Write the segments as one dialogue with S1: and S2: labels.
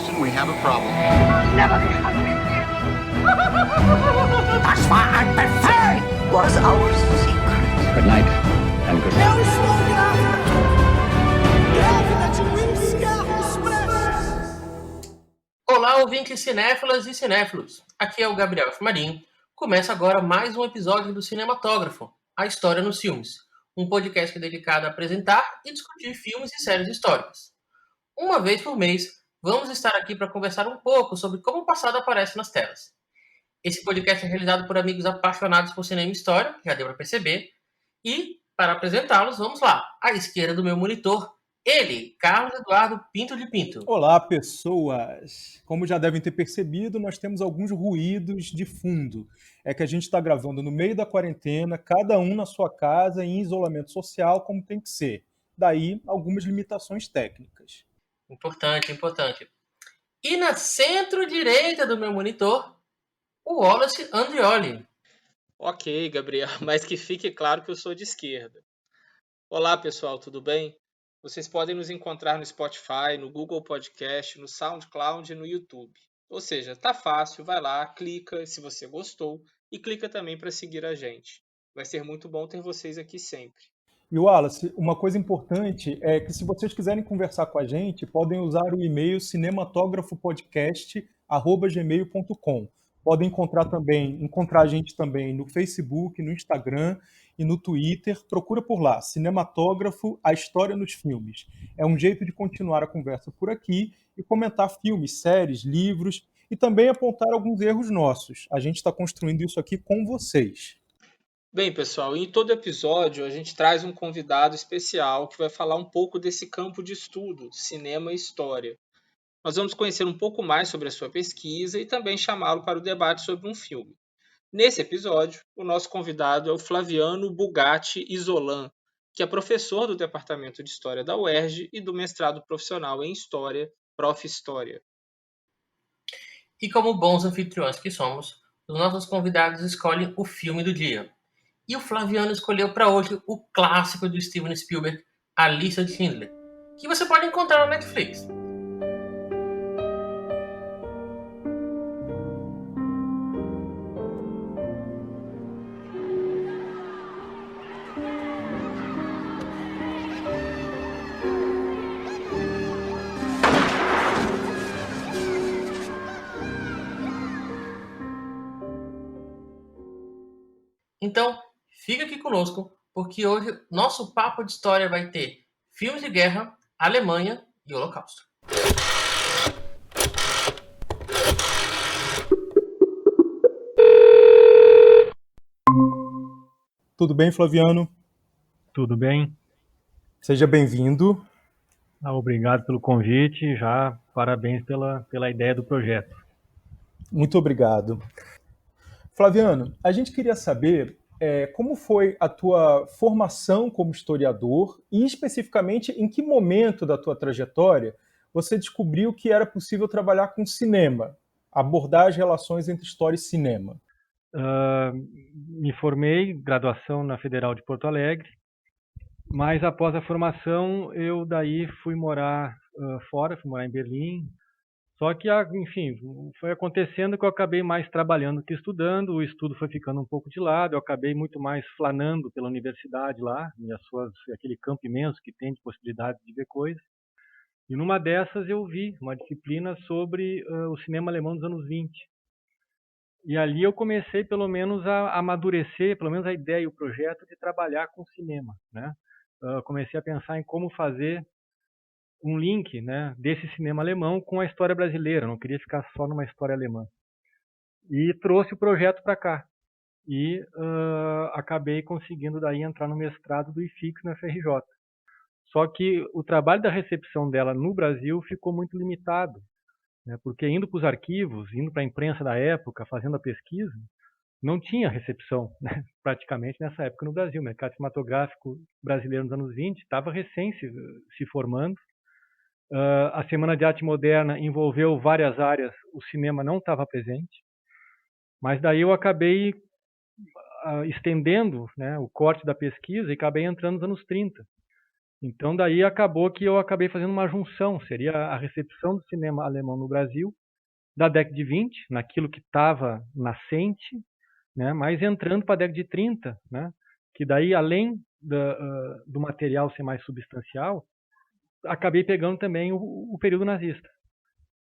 S1: Houston, we have a problem.
S2: Never be hungry. That's why I prefer it. Was our secret.
S3: Good night and good
S2: Não estou grávida de Whiscar Express.
S4: Olá, ouvintes cinéfilas e cinéfilos. Aqui é o Gabriel F. Marim. Começa agora mais um episódio do Cinematógrafo, A História nos Filmes, um podcast dedicado a apresentar e discutir filmes e séries históricas. Uma vez por mês, vamos estar aqui para conversar um pouco sobre como o passado aparece nas telas. Esse podcast é realizado por amigos apaixonados por cinema e história, já deu para perceber, e, para apresentá-los, vamos lá, à esquerda do meu monitor, ele, Carlos Eduardo Pinto de Pinto.
S5: Olá, pessoas! Como já devem ter percebido, nós temos alguns ruídos de fundo. É que a gente está gravando no meio da quarentena, cada um na sua casa, em isolamento social, como tem que ser. Daí, algumas limitações técnicas.
S4: Importante. E na centro-direita do meu monitor, o Wallace Andrioli.
S6: Ok, Gabriel, mas que fique claro que eu sou de esquerda. Olá, pessoal, tudo bem? Vocês podem nos encontrar no Spotify, no Google Podcast, no SoundCloud e no YouTube. Ou seja, tá fácil, vai lá, clica se você gostou e clica também para seguir a gente. Vai ser muito bom ter vocês aqui sempre.
S5: E Wallace, uma coisa importante é que se vocês quiserem conversar com a gente, podem usar o e-mail cinematógrafopodcast@gmail.com. Podem encontrar a gente também no Facebook, no Instagram e no Twitter. Procura por lá, Cinematógrafo, a História nos Filmes. É um jeito de continuar a conversa por aqui e comentar filmes, séries, livros e também apontar alguns erros nossos. A gente está construindo isso aqui com vocês.
S6: Bem, pessoal, em todo episódio a gente traz um convidado especial que vai falar um pouco desse campo de estudo, cinema e história. Nós vamos conhecer um pouco mais sobre a sua pesquisa e também chamá-lo para o debate sobre um filme. Nesse episódio, o nosso convidado é o Flaviano Bugatti Isolan, que é professor do Departamento de História da UERJ e do mestrado profissional em História, Prof. História.
S4: E como bons anfitriões que somos, os nossos convidados escolhem o filme do dia. E o Flaviano escolheu para hoje o clássico do Steven Spielberg, A Lista de Schindler, que você pode encontrar na Netflix. Então, fica aqui conosco, porque hoje nosso papo de história vai ter filmes de guerra, Alemanha e Holocausto.
S5: Tudo bem, Flaviano?
S7: Tudo bem?
S5: Seja bem-vindo.
S7: Obrigado pelo convite, já parabéns pela ideia do projeto.
S5: Muito obrigado. Flaviano, a gente queria saber como foi a tua formação como historiador e, especificamente, em que momento da tua trajetória você descobriu que era possível trabalhar com cinema, abordar as relações entre história e cinema.
S7: Me formei, graduação na Federal de Porto Alegre, mas após a formação eu daí fui morar fora, fui morar em Berlim. Só que, enfim, foi acontecendo que eu acabei mais trabalhando que estudando, o estudo foi ficando um pouco de lado, eu acabei muito mais flanando pela universidade lá, aquele campo imenso que tem de possibilidades de ver coisas. E numa dessas eu vi uma disciplina sobre o cinema alemão dos anos 20. E ali eu comecei pelo menos a amadurecer, pelo menos a ideia e o projeto de trabalhar com cinema, né? Comecei a pensar em como fazer um link, né, desse cinema alemão com a história brasileira, não queria ficar só numa história alemã. E trouxe o projeto para cá. E acabei conseguindo daí entrar no mestrado do IFIX na FRJ. Só que o trabalho da recepção dela no Brasil ficou muito limitado, né, porque indo para os arquivos, indo para a imprensa da época, fazendo a pesquisa, não tinha recepção, né, praticamente nessa época no Brasil. O mercado cinematográfico brasileiro nos anos 20 estava recém se formando. A Semana de Arte Moderna envolveu várias áreas, o cinema não estava presente, mas daí eu acabei estendendo, né, o corte da pesquisa e acabei entrando nos anos 30. Então daí acabou que eu acabei fazendo uma junção, seria a recepção do cinema alemão no Brasil da década de 20, naquilo que estava nascente, né, mas entrando para a década de 30, né, que daí além do material ser mais substancial, acabei pegando também o período nazista.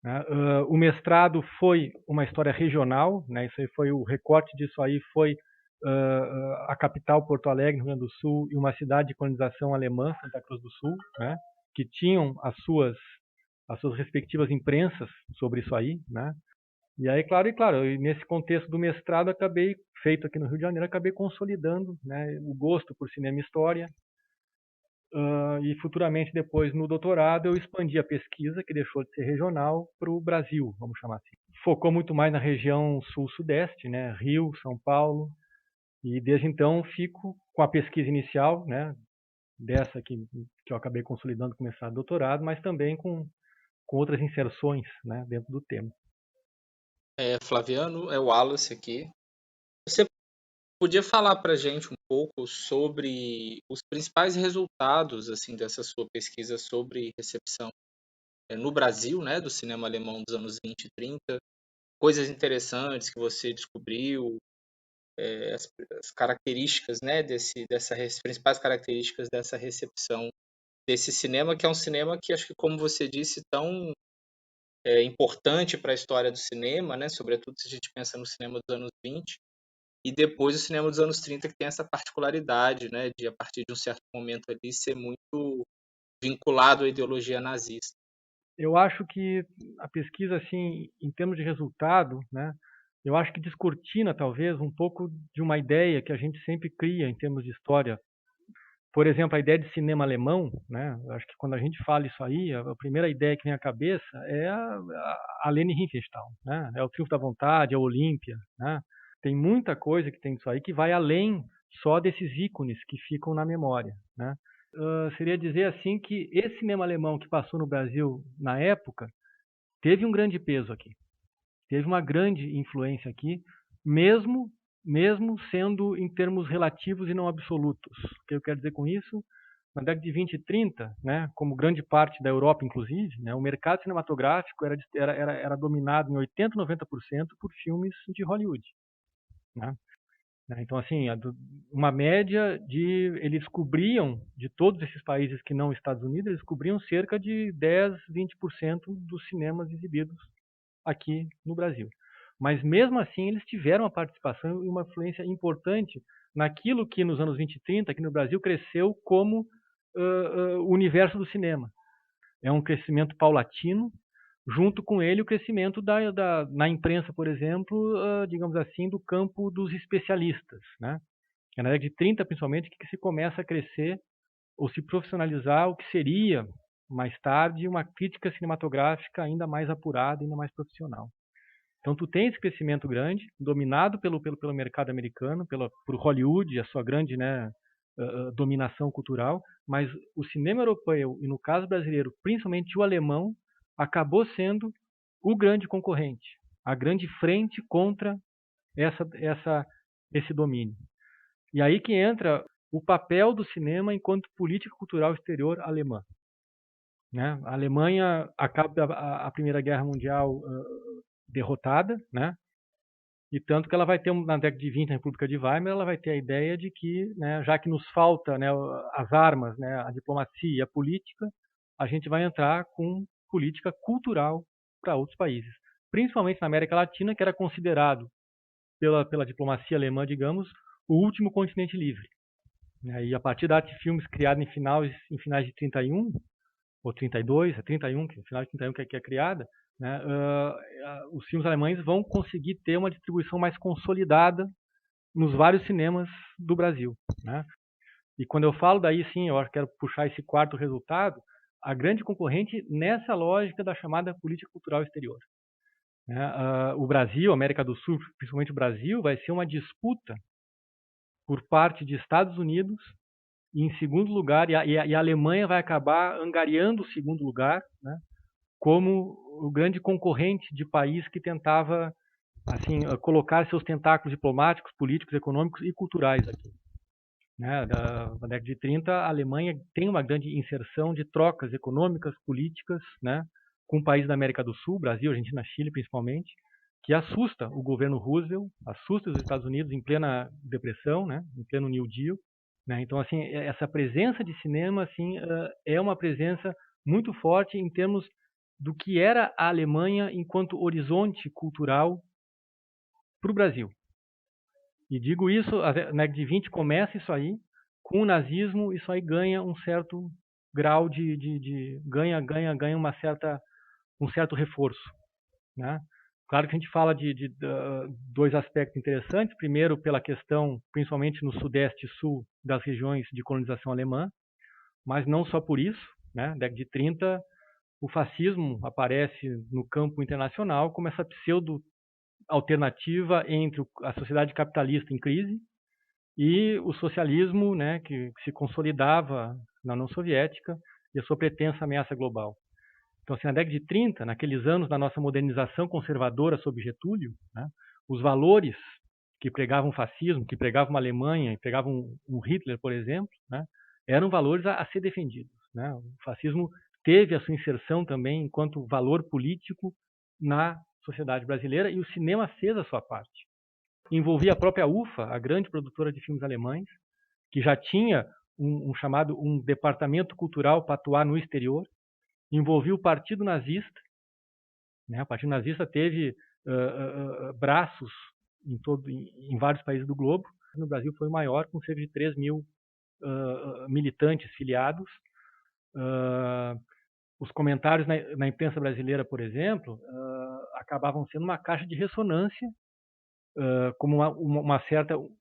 S7: Né? O mestrado foi uma história regional, né? Isso aí foi o recorte disso aí foi a capital Porto Alegre, no Rio Grande do Sul, e uma cidade de colonização alemã, Santa Cruz do Sul, né? Que tinham as suas respectivas imprensas sobre isso aí, né? E aí, claro, nesse contexto do mestrado, acabei, feito aqui no Rio de Janeiro, acabei consolidando, né, o gosto por cinema e história. E futuramente, depois, no doutorado, eu expandi a pesquisa, que deixou de ser regional, para o Brasil, vamos chamar assim. Focou muito mais na região sul-sudeste, né, Rio, São Paulo, e desde então fico com a pesquisa inicial, né, dessa que eu acabei consolidando com o mestrado e doutorado, mas também com outras inserções, né, dentro do tema.
S6: Flaviano, é o Wallace aqui. Você podia falar para a gente um pouco sobre os principais resultados assim dessa sua pesquisa sobre recepção no Brasil, né, do cinema alemão dos anos 20 e 30, coisas interessantes que você descobriu, as características, né, as principais características dessa recepção desse cinema, que é um cinema que acho que, como você disse, tão importante para a história do cinema, né, sobretudo se a gente pensa no cinema dos anos 20, e depois o cinema dos anos 30, que tem essa particularidade, né, de, a partir de um certo momento ali, ser muito vinculado à ideologia nazista.
S7: Eu acho que a pesquisa, assim, em termos de resultado, né, eu acho que descortina, talvez, um pouco de uma ideia que a gente sempre cria em termos de história. Por exemplo, a ideia de cinema alemão, né, eu acho que quando a gente fala isso aí, a primeira ideia que vem à cabeça é a Leni Riefenstahl, né, é o Triunfo da Vontade, é o Olímpia, né. Tem muita coisa que tem isso aí que vai além só desses ícones que ficam na memória, né. Seria dizer assim que esse cinema alemão que passou no Brasil na época teve um grande peso aqui, teve uma grande influência aqui, mesmo sendo em termos relativos e não absolutos. O que eu quero dizer com isso? Na década de 20 e 30, né, como grande parte da Europa, inclusive, né, o mercado cinematográfico era dominado em 80%, 90% por filmes de Hollywood. Né? Então, assim, uma média de... Eles cobriam, de todos esses países que não Estados Unidos, eles cobriam cerca de 10%, 20% dos cinemas exibidos aqui no Brasil. Mas, mesmo assim, eles tiveram uma participação e uma influência importante naquilo que, nos anos 20 e 30, aqui no Brasil, cresceu como o universo do cinema. É um crescimento paulatino, junto com ele o crescimento na imprensa, por exemplo, digamos assim, do campo dos especialistas. Né? É na década de 30, principalmente, que se começa a crescer ou se profissionalizar o que seria, mais tarde, uma crítica cinematográfica ainda mais apurada, ainda mais profissional. Então, tu tem esse crescimento grande, dominado pelo mercado americano, por Hollywood, a sua grande, né, dominação cultural, mas o cinema europeu, e no caso brasileiro, principalmente o alemão, acabou sendo o grande concorrente, a grande frente contra esse domínio. E aí que entra o papel do cinema enquanto política cultural exterior alemã. Né? A Alemanha acaba a Primeira Guerra Mundial derrotada, né? E tanto que ela vai ter, na década de 20, na República de Weimar, ela vai ter a ideia de que, né, já que nos falta, né, as armas, né, a diplomacia e a política, a gente vai entrar com política cultural para outros países. Principalmente na América Latina, que era considerado pela diplomacia alemã, digamos, o último continente livre. E a partir da arte de filmes criada em finais de 31, ou 32, 31, que no final de 31 que é criada, né, os filmes alemães vão conseguir ter uma distribuição mais consolidada nos vários cinemas do Brasil. Né? E quando eu falo daí, sim, eu quero puxar esse quarto resultado, a grande concorrente nessa lógica da chamada política cultural exterior. Né? O Brasil, a América do Sul, principalmente o Brasil, vai ser uma disputa por parte de Estados Unidos e, em segundo lugar, e a Alemanha vai acabar angariando o segundo lugar, né, como o grande concorrente de país que tentava assim colocar seus tentáculos diplomáticos, políticos, econômicos e culturais aqui. né, da década de 30, a Alemanha tem uma grande inserção de trocas econômicas, políticas, né, com países da América do Sul, Brasil, Argentina, Chile principalmente, que assusta o governo Roosevelt, assusta os Estados Unidos em plena depressão, né, em pleno New Deal, né. Então, assim, essa presença de cinema, assim, é uma presença muito forte em termos do que era a Alemanha enquanto horizonte cultural para o Brasil. E digo isso, na década de 20 começa isso aí, com o nazismo isso aí ganha um certo grau ganha um certo reforço, né? Claro que a gente fala de dois aspectos interessantes. Primeiro, pela questão, principalmente no sudeste e sul das regiões de colonização alemã, mas não só por isso, né? Na década de 30, o fascismo aparece no campo internacional como essa pseudo-alternativa entre a sociedade capitalista em crise e o socialismo, né, que se consolidava na União Soviética e a sua pretensa ameaça global. Então, assim, na década de 30, naqueles anos da nossa modernização conservadora sob Getúlio, né, os valores que pregavam o fascismo, que pregavam uma Alemanha, e pregavam um Hitler, por exemplo, né, eram valores a ser defendidos, né? O fascismo teve a sua inserção também enquanto valor político na sociedade brasileira e o cinema fez a sua parte. Envolvia a própria UFA, a grande produtora de filmes alemães, que já tinha um departamento cultural para atuar no exterior. Envolvia o Partido Nazista, né? O Partido Nazista teve braços em vários países do globo. No Brasil foi o maior, com cerca de 3 mil militantes filiados. Os comentários na imprensa brasileira, por exemplo, acabavam sendo uma caixa de ressonância, como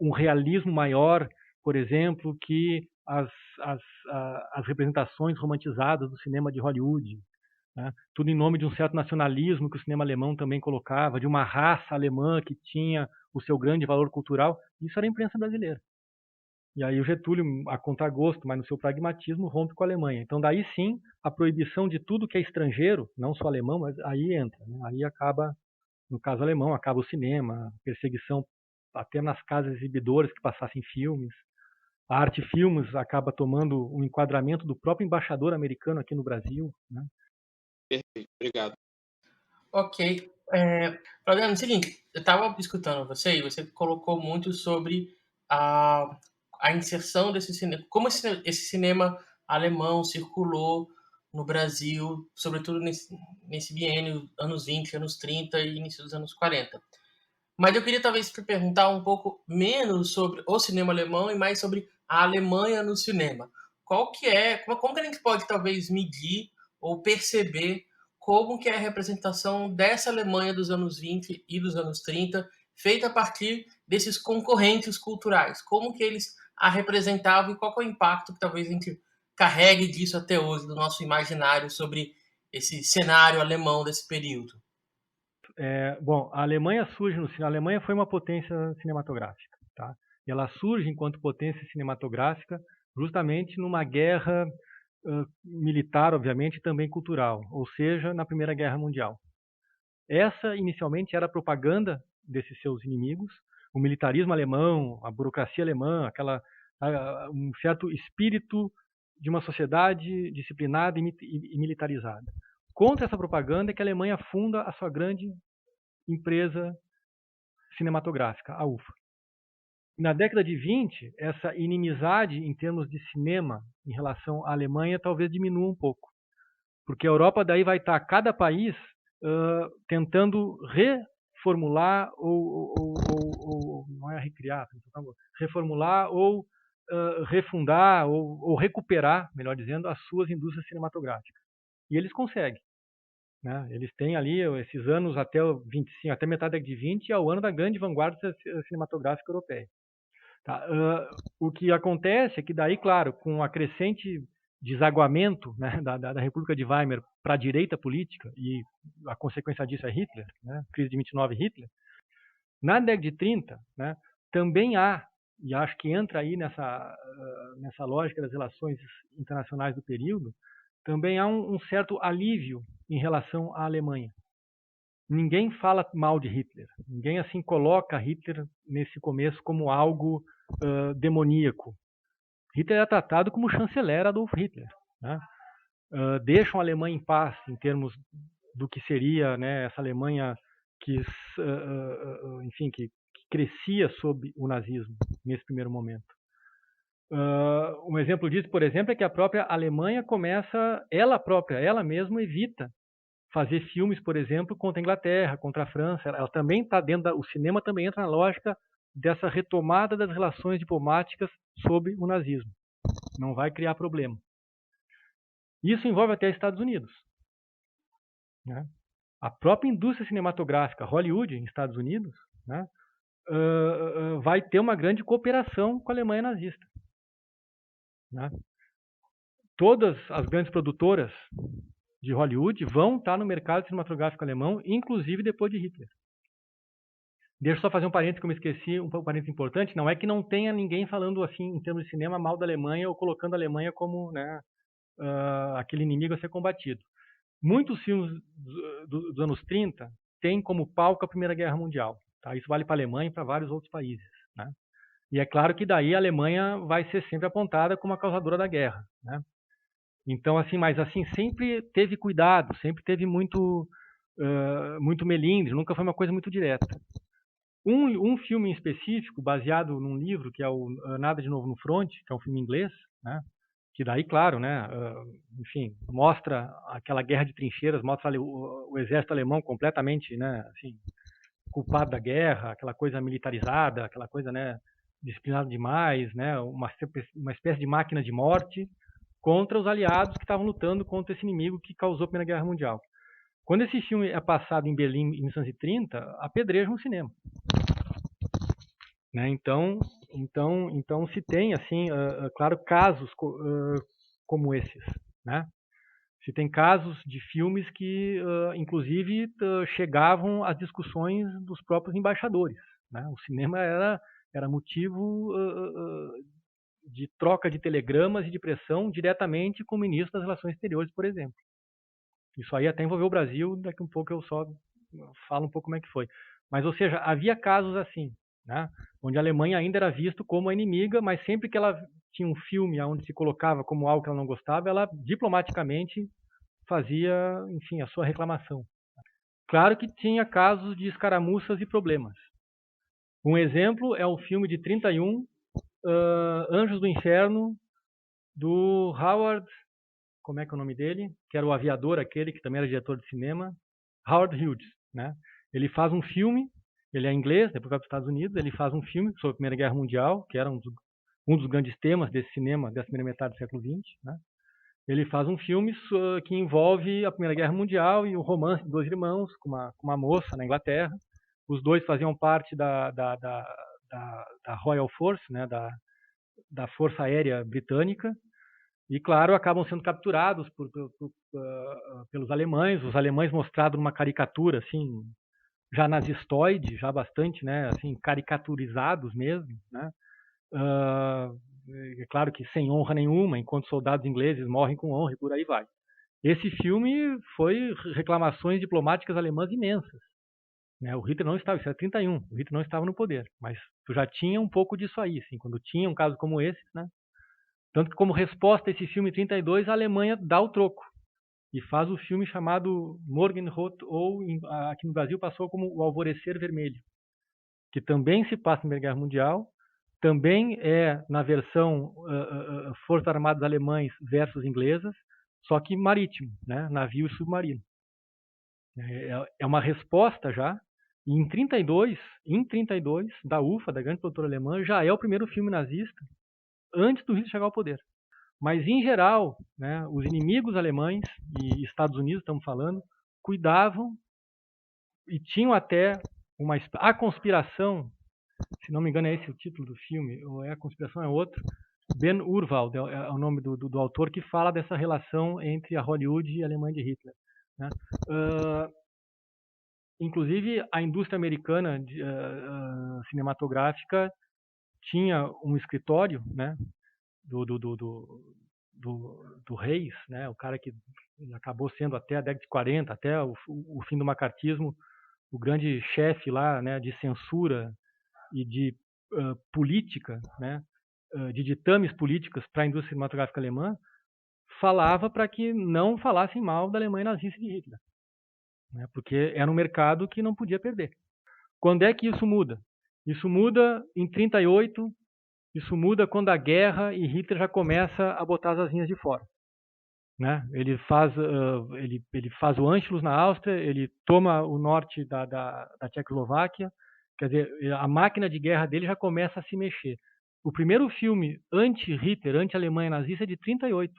S7: um realismo maior, por exemplo, que as representações romantizadas do cinema de Hollywood, né? Tudo em nome de um certo nacionalismo que o cinema alemão também colocava, de uma raça alemã que tinha o seu grande valor cultural. Isso era a imprensa brasileira. E aí o Getúlio, a contragosto, mas no seu pragmatismo, rompe com a Alemanha. Então daí sim, a proibição de tudo que é estrangeiro, não só alemão, mas aí entra, né? Aí acaba, no caso alemão, acaba o cinema, perseguição até nas casas exibidoras que passassem filmes. A Arte Filmes acaba tomando um enquadramento do próprio embaixador americano aqui no Brasil, né?
S6: Perfeito, obrigado.
S4: Ok. Fabiano, é o seguinte, eu estava escutando você e você colocou muito sobre a inserção desse cinema, como esse cinema alemão circulou no Brasil, sobretudo nesse biênio, anos 20, anos 30 e início dos anos 40. Mas eu queria talvez te perguntar um pouco menos sobre o cinema alemão e mais sobre a Alemanha no cinema. Como que a gente pode talvez medir ou perceber como que é a representação dessa Alemanha dos anos 20 e dos anos 30, feita a partir desses concorrentes culturais? Como que eles a representavam e qual que é o impacto que talvez a gente carregue disso até hoje, do nosso imaginário sobre esse cenário alemão desse período?
S7: Bom, a Alemanha surge no cinema. A Alemanha foi uma potência cinematográfica, tá? E ela surge enquanto potência cinematográfica justamente numa guerra militar, obviamente, e também cultural, ou seja, na Primeira Guerra Mundial. Essa, inicialmente, era a propaganda desses seus inimigos, o militarismo alemão, a burocracia alemã, um certo espírito de uma sociedade disciplinada e militarizada. Contra essa propaganda é que a Alemanha funda a sua grande empresa cinematográfica, a UFA. Na década de 20, essa inimizade em termos de cinema em relação à Alemanha talvez diminua um pouco, porque a Europa daí vai estar, cada país, tentando reformular ou não é recriar, reformular ou refundar ou recuperar, melhor dizendo, as suas indústrias cinematográficas. E eles conseguem, né? Eles têm ali esses anos até 25, até metade da década de 20, é o ano da grande vanguarda cinematográfica europeia. Tá? O que acontece é que daí, claro, com a crescente desaguamento, né, da República de Weimar para a direita política, e a consequência disso é Hitler, né, crise de 29 Hitler, na década de 30, né, também há, e acho que entra aí nessa lógica das relações internacionais do período, também há um certo alívio em relação à Alemanha. Ninguém fala mal de Hitler, ninguém assim coloca Hitler nesse começo como algo demoníaco, Hitler era tratado como chanceler Adolf Hitler, né? Deixam a Alemanha em paz em termos do que seria, né, essa Alemanha que, enfim, que crescia sob o nazismo nesse primeiro momento. Um exemplo disso, por exemplo, é que a própria Alemanha começa, ela mesma evita fazer filmes, por exemplo, contra a Inglaterra, contra a França. Ela também está dentro o cinema também entra na lógica dessa retomada das relações diplomáticas sob o nazismo. Não vai criar problema. Isso envolve até Estados Unidos, né? A própria indústria cinematográfica, Hollywood, em Estados Unidos, né, vai ter uma grande cooperação com a Alemanha nazista, né? Todas as grandes produtoras de Hollywood vão estar no mercado cinematográfico alemão, inclusive depois de Hitler. Deixa eu só fazer um parênteses que eu me esqueci, um parênteses importante. Não é que não tenha ninguém falando assim, em termos de cinema, mal da Alemanha ou colocando a Alemanha como, né, aquele inimigo a ser combatido. Muitos filmes dos anos 30 têm como palco a Primeira Guerra Mundial. Tá? Isso vale para a Alemanha e para vários outros países, né? E é claro que daí a Alemanha vai ser sempre apontada como a causadora da guerra, né? Então, assim, mas assim, sempre teve cuidado, sempre teve muito melindre, nunca foi uma coisa muito direta. Um filme em específico, baseado num livro, que é o Nada de Novo no Front, que é um filme inglês, né? Que daí, claro, né, enfim, mostra aquela guerra de trincheiras, mostra o exército alemão completamente, né, assim, culpado da guerra, aquela coisa militarizada, aquela coisa, né, disciplinada demais, né, uma espécie de máquina de morte contra os aliados que estavam lutando contra esse inimigo que causou a Primeira Guerra Mundial. Quando esse filme é passado em Berlim em 1930, apedrejam o cinema, né? Então se tem, assim, claro, casos como esses, né? Se tem casos de filmes que, inclusive, chegavam às discussões dos próprios embaixadores, né? O cinema era motivo de troca de telegramas e de pressão diretamente com o ministro das Relações Exteriores, por exemplo. Isso aí até envolveu o Brasil, daqui a um pouco eu só falo um pouco como é que foi. Mas, ou seja, havia casos assim, né, onde a Alemanha ainda era vista como a inimiga, mas sempre que ela tinha um filme onde se colocava como algo que ela não gostava, ela diplomaticamente fazia, enfim, a sua reclamação. Claro que tinha casos de escaramuças e problemas. Um exemplo é o filme de 31, Anjos do Inferno, do Howard, como é que é o nome dele? Que era o aviador aquele, que também era diretor de cinema, Howard Hughes, né? Ele faz um filme, ele é inglês, depois vai para os Estados Unidos, ele faz um filme sobre a Primeira Guerra Mundial, que era um dos grandes temas desse cinema dessa primeira metade do século XX, né? Ele faz um filme que envolve a Primeira Guerra Mundial e o romance de dois irmãos com uma moça na Inglaterra. Os dois faziam parte da Royal Force, né, da Força Aérea Britânica, e, claro, acabam sendo capturados pelos alemães. Os alemães mostrados numa caricatura, assim, já nazistoide, já bastante, né, assim, caricaturizados mesmo, né? É claro que sem honra nenhuma, enquanto soldados ingleses morrem com honra e por aí vai. Esse filme foi reclamações diplomáticas alemãs imensas, né? O Hitler não estava, isso era 31, o Hitler não estava no poder, mas tu já tinha um pouco disso aí, assim, quando tinha um caso como esse, né? Tanto que, como resposta a esse filme em 32, a Alemanha dá o troco e faz o filme chamado Morgenrot, ou aqui no Brasil passou como O Alvorecer Vermelho, que também se passa na Primeira Guerra Mundial, também é na versão Forças Armadas Alemães versus Inglesas, só que marítimo, né? Navio e submarino. É uma resposta já, e em 32, da UFA, da grande produtora alemã, já é o primeiro filme nazista antes do Hitler chegar ao poder. Mas, em geral, né, os inimigos alemães, e Estados Unidos estamos falando, cuidavam e tinham até a conspiração, se não me engano é esse o título do filme, ou a conspiração é outro, Ben Urwald é o nome do autor, que fala dessa relação entre a Hollywood e a Alemanha de Hitler, né? Inclusive, a indústria americana cinematográfica tinha um escritório, né, do Reis, né, o cara que acabou sendo até a década de 40, até o fim do macartismo, o grande chefe lá, né, de censura e de política, né, de ditames políticos para a indústria cinematográfica alemã, falava para que não falassem mal da Alemanha nazista de Hitler, né? Porque era um mercado que não podia perder. Quando é que isso muda? Isso muda em 1938, isso muda quando a guerra e Hitler já começa a botar as asinhas de fora, né? Ele faz o Anschluss na Áustria, ele toma o norte da Tchecoslováquia, quer dizer, a máquina de guerra dele já começa a se mexer. O primeiro filme anti-Hitler, anti-Alemanha nazista é de 1938,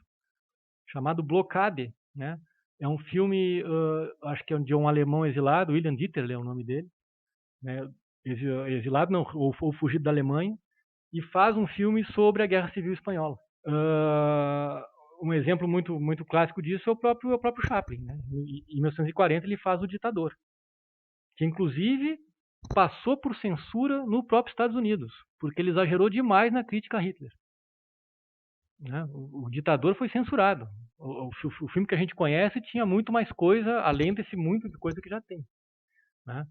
S7: chamado Blockade, né? É um filme, acho que é de um alemão exilado, William Dieterle é o nome dele, né? Exilado não, ou fugido da Alemanha, e faz um filme sobre a Guerra Civil Espanhola. Um exemplo muito clássico disso é o próprio Chaplin, né? Em 1940 ele faz O Ditador, que inclusive passou por censura no próprio Estados Unidos, porque ele exagerou demais na crítica a Hitler, né? O Ditador foi censurado. O filme que a gente conhece tinha muito mais coisa, além desse muito de coisa que já tem, né?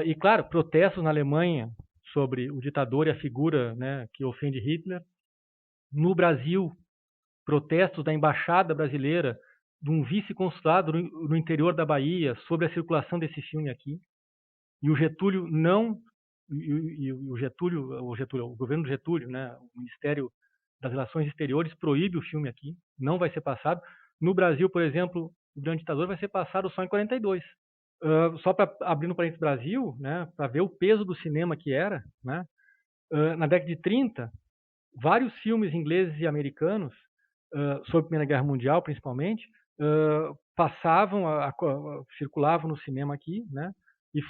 S7: E claro, protestos na Alemanha sobre o ditador e a figura, né, que ofende Hitler. No Brasil, protestos da embaixada brasileira, de um vice-consulado no interior da Bahia, sobre a circulação desse filme aqui. E o Getúlio não, o governo do Getúlio, né, o Ministério das Relações Exteriores proíbe o filme aqui, não vai ser passado. No Brasil, por exemplo, o Grande Ditador vai ser passado só em 42. Só para abrir no parênteses Brasil, né, para ver o peso do cinema que era, né, na década de 30, vários filmes ingleses e americanos, sobre a Primeira Guerra Mundial principalmente, circulavam no cinema aqui, né, e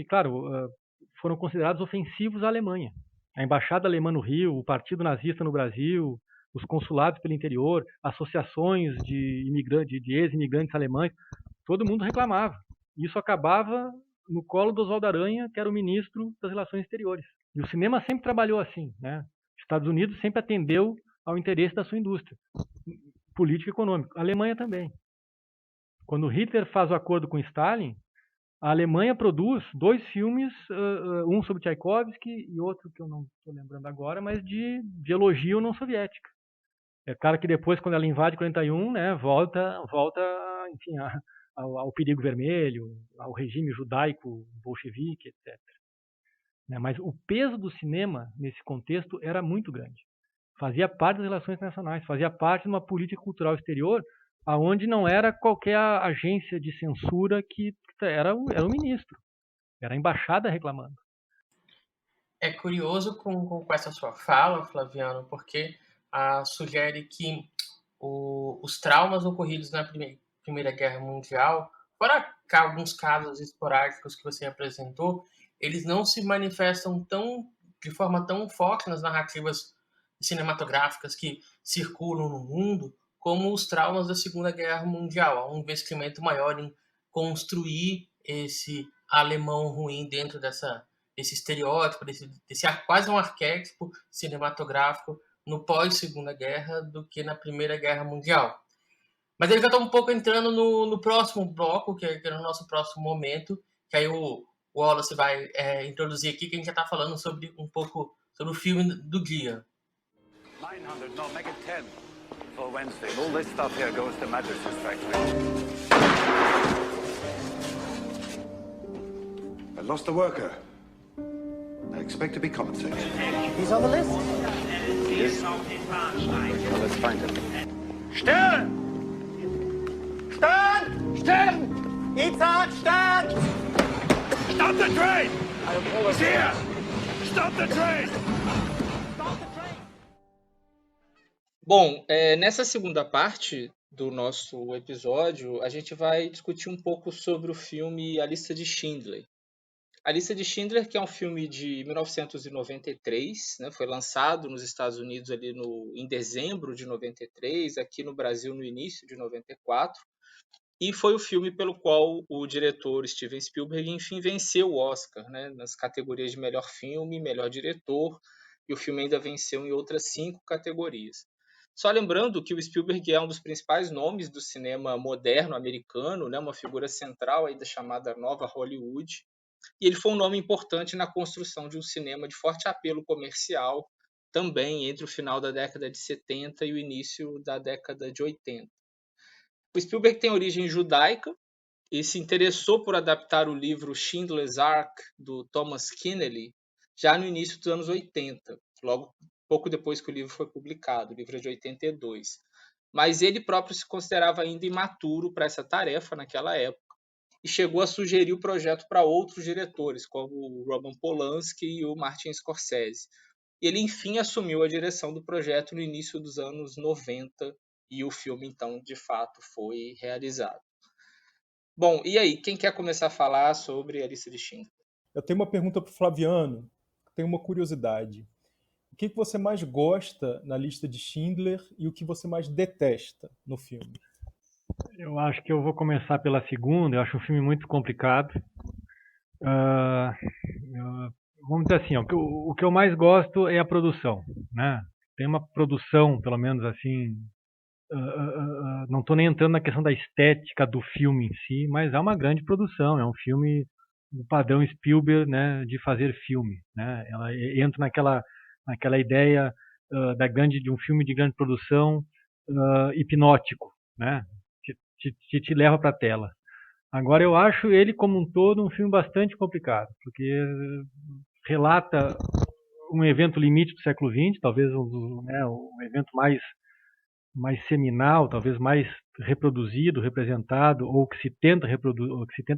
S7: claro, foram considerados ofensivos à Alemanha. A embaixada alemã no Rio, o Partido Nazista no Brasil, os consulados pelo interior, associações de ex-imigrantes alemães, todo mundo reclamava. Isso acabava no colo do Oswaldo Aranha, que era o ministro das Relações Exteriores. E o cinema sempre trabalhou assim, né? Os Estados Unidos sempre atendeu ao interesse da sua indústria, político e econômico. A Alemanha também. Quando Hitler faz o acordo com Stalin, a Alemanha produz 2 filmes, um sobre Tchaikovsky e outro que eu não estou lembrando agora, mas de elogio à União Soviética. É claro que depois, quando ela invade 41, né, volta, enfim, ao perigo vermelho, ao regime judaico bolchevique, etc. Mas o peso do cinema nesse contexto era muito grande. Fazia parte das relações internacionais, fazia parte de uma política cultural exterior, aonde não era qualquer agência de censura que era o ministro, era a embaixada reclamando.
S4: É curioso com essa sua fala, Flaviano, porque sugere que os traumas ocorridos na Primeira Guerra Mundial, fora alguns casos esporádicos que você apresentou, eles não se manifestam de forma tão forte nas narrativas cinematográficas que circulam no mundo, como os traumas da Segunda Guerra Mundial. Há um investimento maior em construir esse alemão ruim dentro desse estereótipo, desse quase um arquétipo cinematográfico no pós-Segunda Guerra do que na Primeira Guerra Mundial. Mas ele já está um pouco entrando no próximo bloco, que é no nosso próximo momento, que aí o Wallace vai introduzir aqui, que a gente já está falando um pouco sobre o filme do dia.
S1: 900, no, make it 10 for Wednesday. All this stuff here goes to Madison's factory.
S3: I lost a worker. I expect to be compensated.
S2: He's on the list.
S1: Yes. Well, let's find him.
S2: Stern! Stern! Stern! Itzhak, Stern!
S1: Stop the train! He's here! Stop the train!
S6: Bom, nessa segunda parte do nosso episódio, a gente vai discutir um pouco sobre o filme A Lista de Schindler. A Lista de Schindler, que é um filme de 1993, né, foi lançado nos Estados Unidos ali em dezembro de 93, aqui no Brasil no início de 94, e foi o filme pelo qual o diretor Steven Spielberg, enfim, venceu o Oscar, né, nas categorias de melhor filme, melhor diretor, e o filme ainda venceu em outras 5 categorias. Só lembrando que o Spielberg é um dos principais nomes do cinema moderno americano, né, uma figura central aí da chamada Nova Hollywood, e ele foi um nome importante na construção de um cinema de forte apelo comercial também entre o final da década de 70 e o início da década de 80. O Spielberg tem origem judaica e se interessou por adaptar o livro Schindler's Ark, do Thomas Keneally, já no início dos anos 80, logo pouco depois que o livro foi publicado. O livro é de 82. Mas ele próprio se considerava ainda imaturo para essa tarefa naquela época e chegou a sugerir o projeto para outros diretores, como o Roman Polanski e o Martin Scorsese. Ele, enfim, assumiu a direção do projeto no início dos anos 90 e o filme, então, de fato, foi realizado. Bom, e aí, quem quer começar a falar sobre a lista de Schindler?
S5: Eu tenho uma pergunta para o Flaviano, tenho uma curiosidade. O que você mais gosta na lista de Schindler e o que você mais detesta no filme?
S7: Eu acho que eu vou começar pela segunda. Eu acho um filme muito complicado. Vamos dizer assim, ó, o que eu mais gosto é a produção, né? Tem uma produção, pelo menos assim, não estou nem entrando na questão da estética do filme em si, mas é uma grande produção. É um filme do padrão Spielberg, né, de fazer filme, né? Ela entra naquela ideia de um filme de grande produção hipnótico, né? Te leva para a tela. Agora, eu acho ele como um todo um filme bastante complicado, porque relata um evento limite do século XX, talvez um evento mais seminal, talvez mais reproduzido, representado, ou que se tenta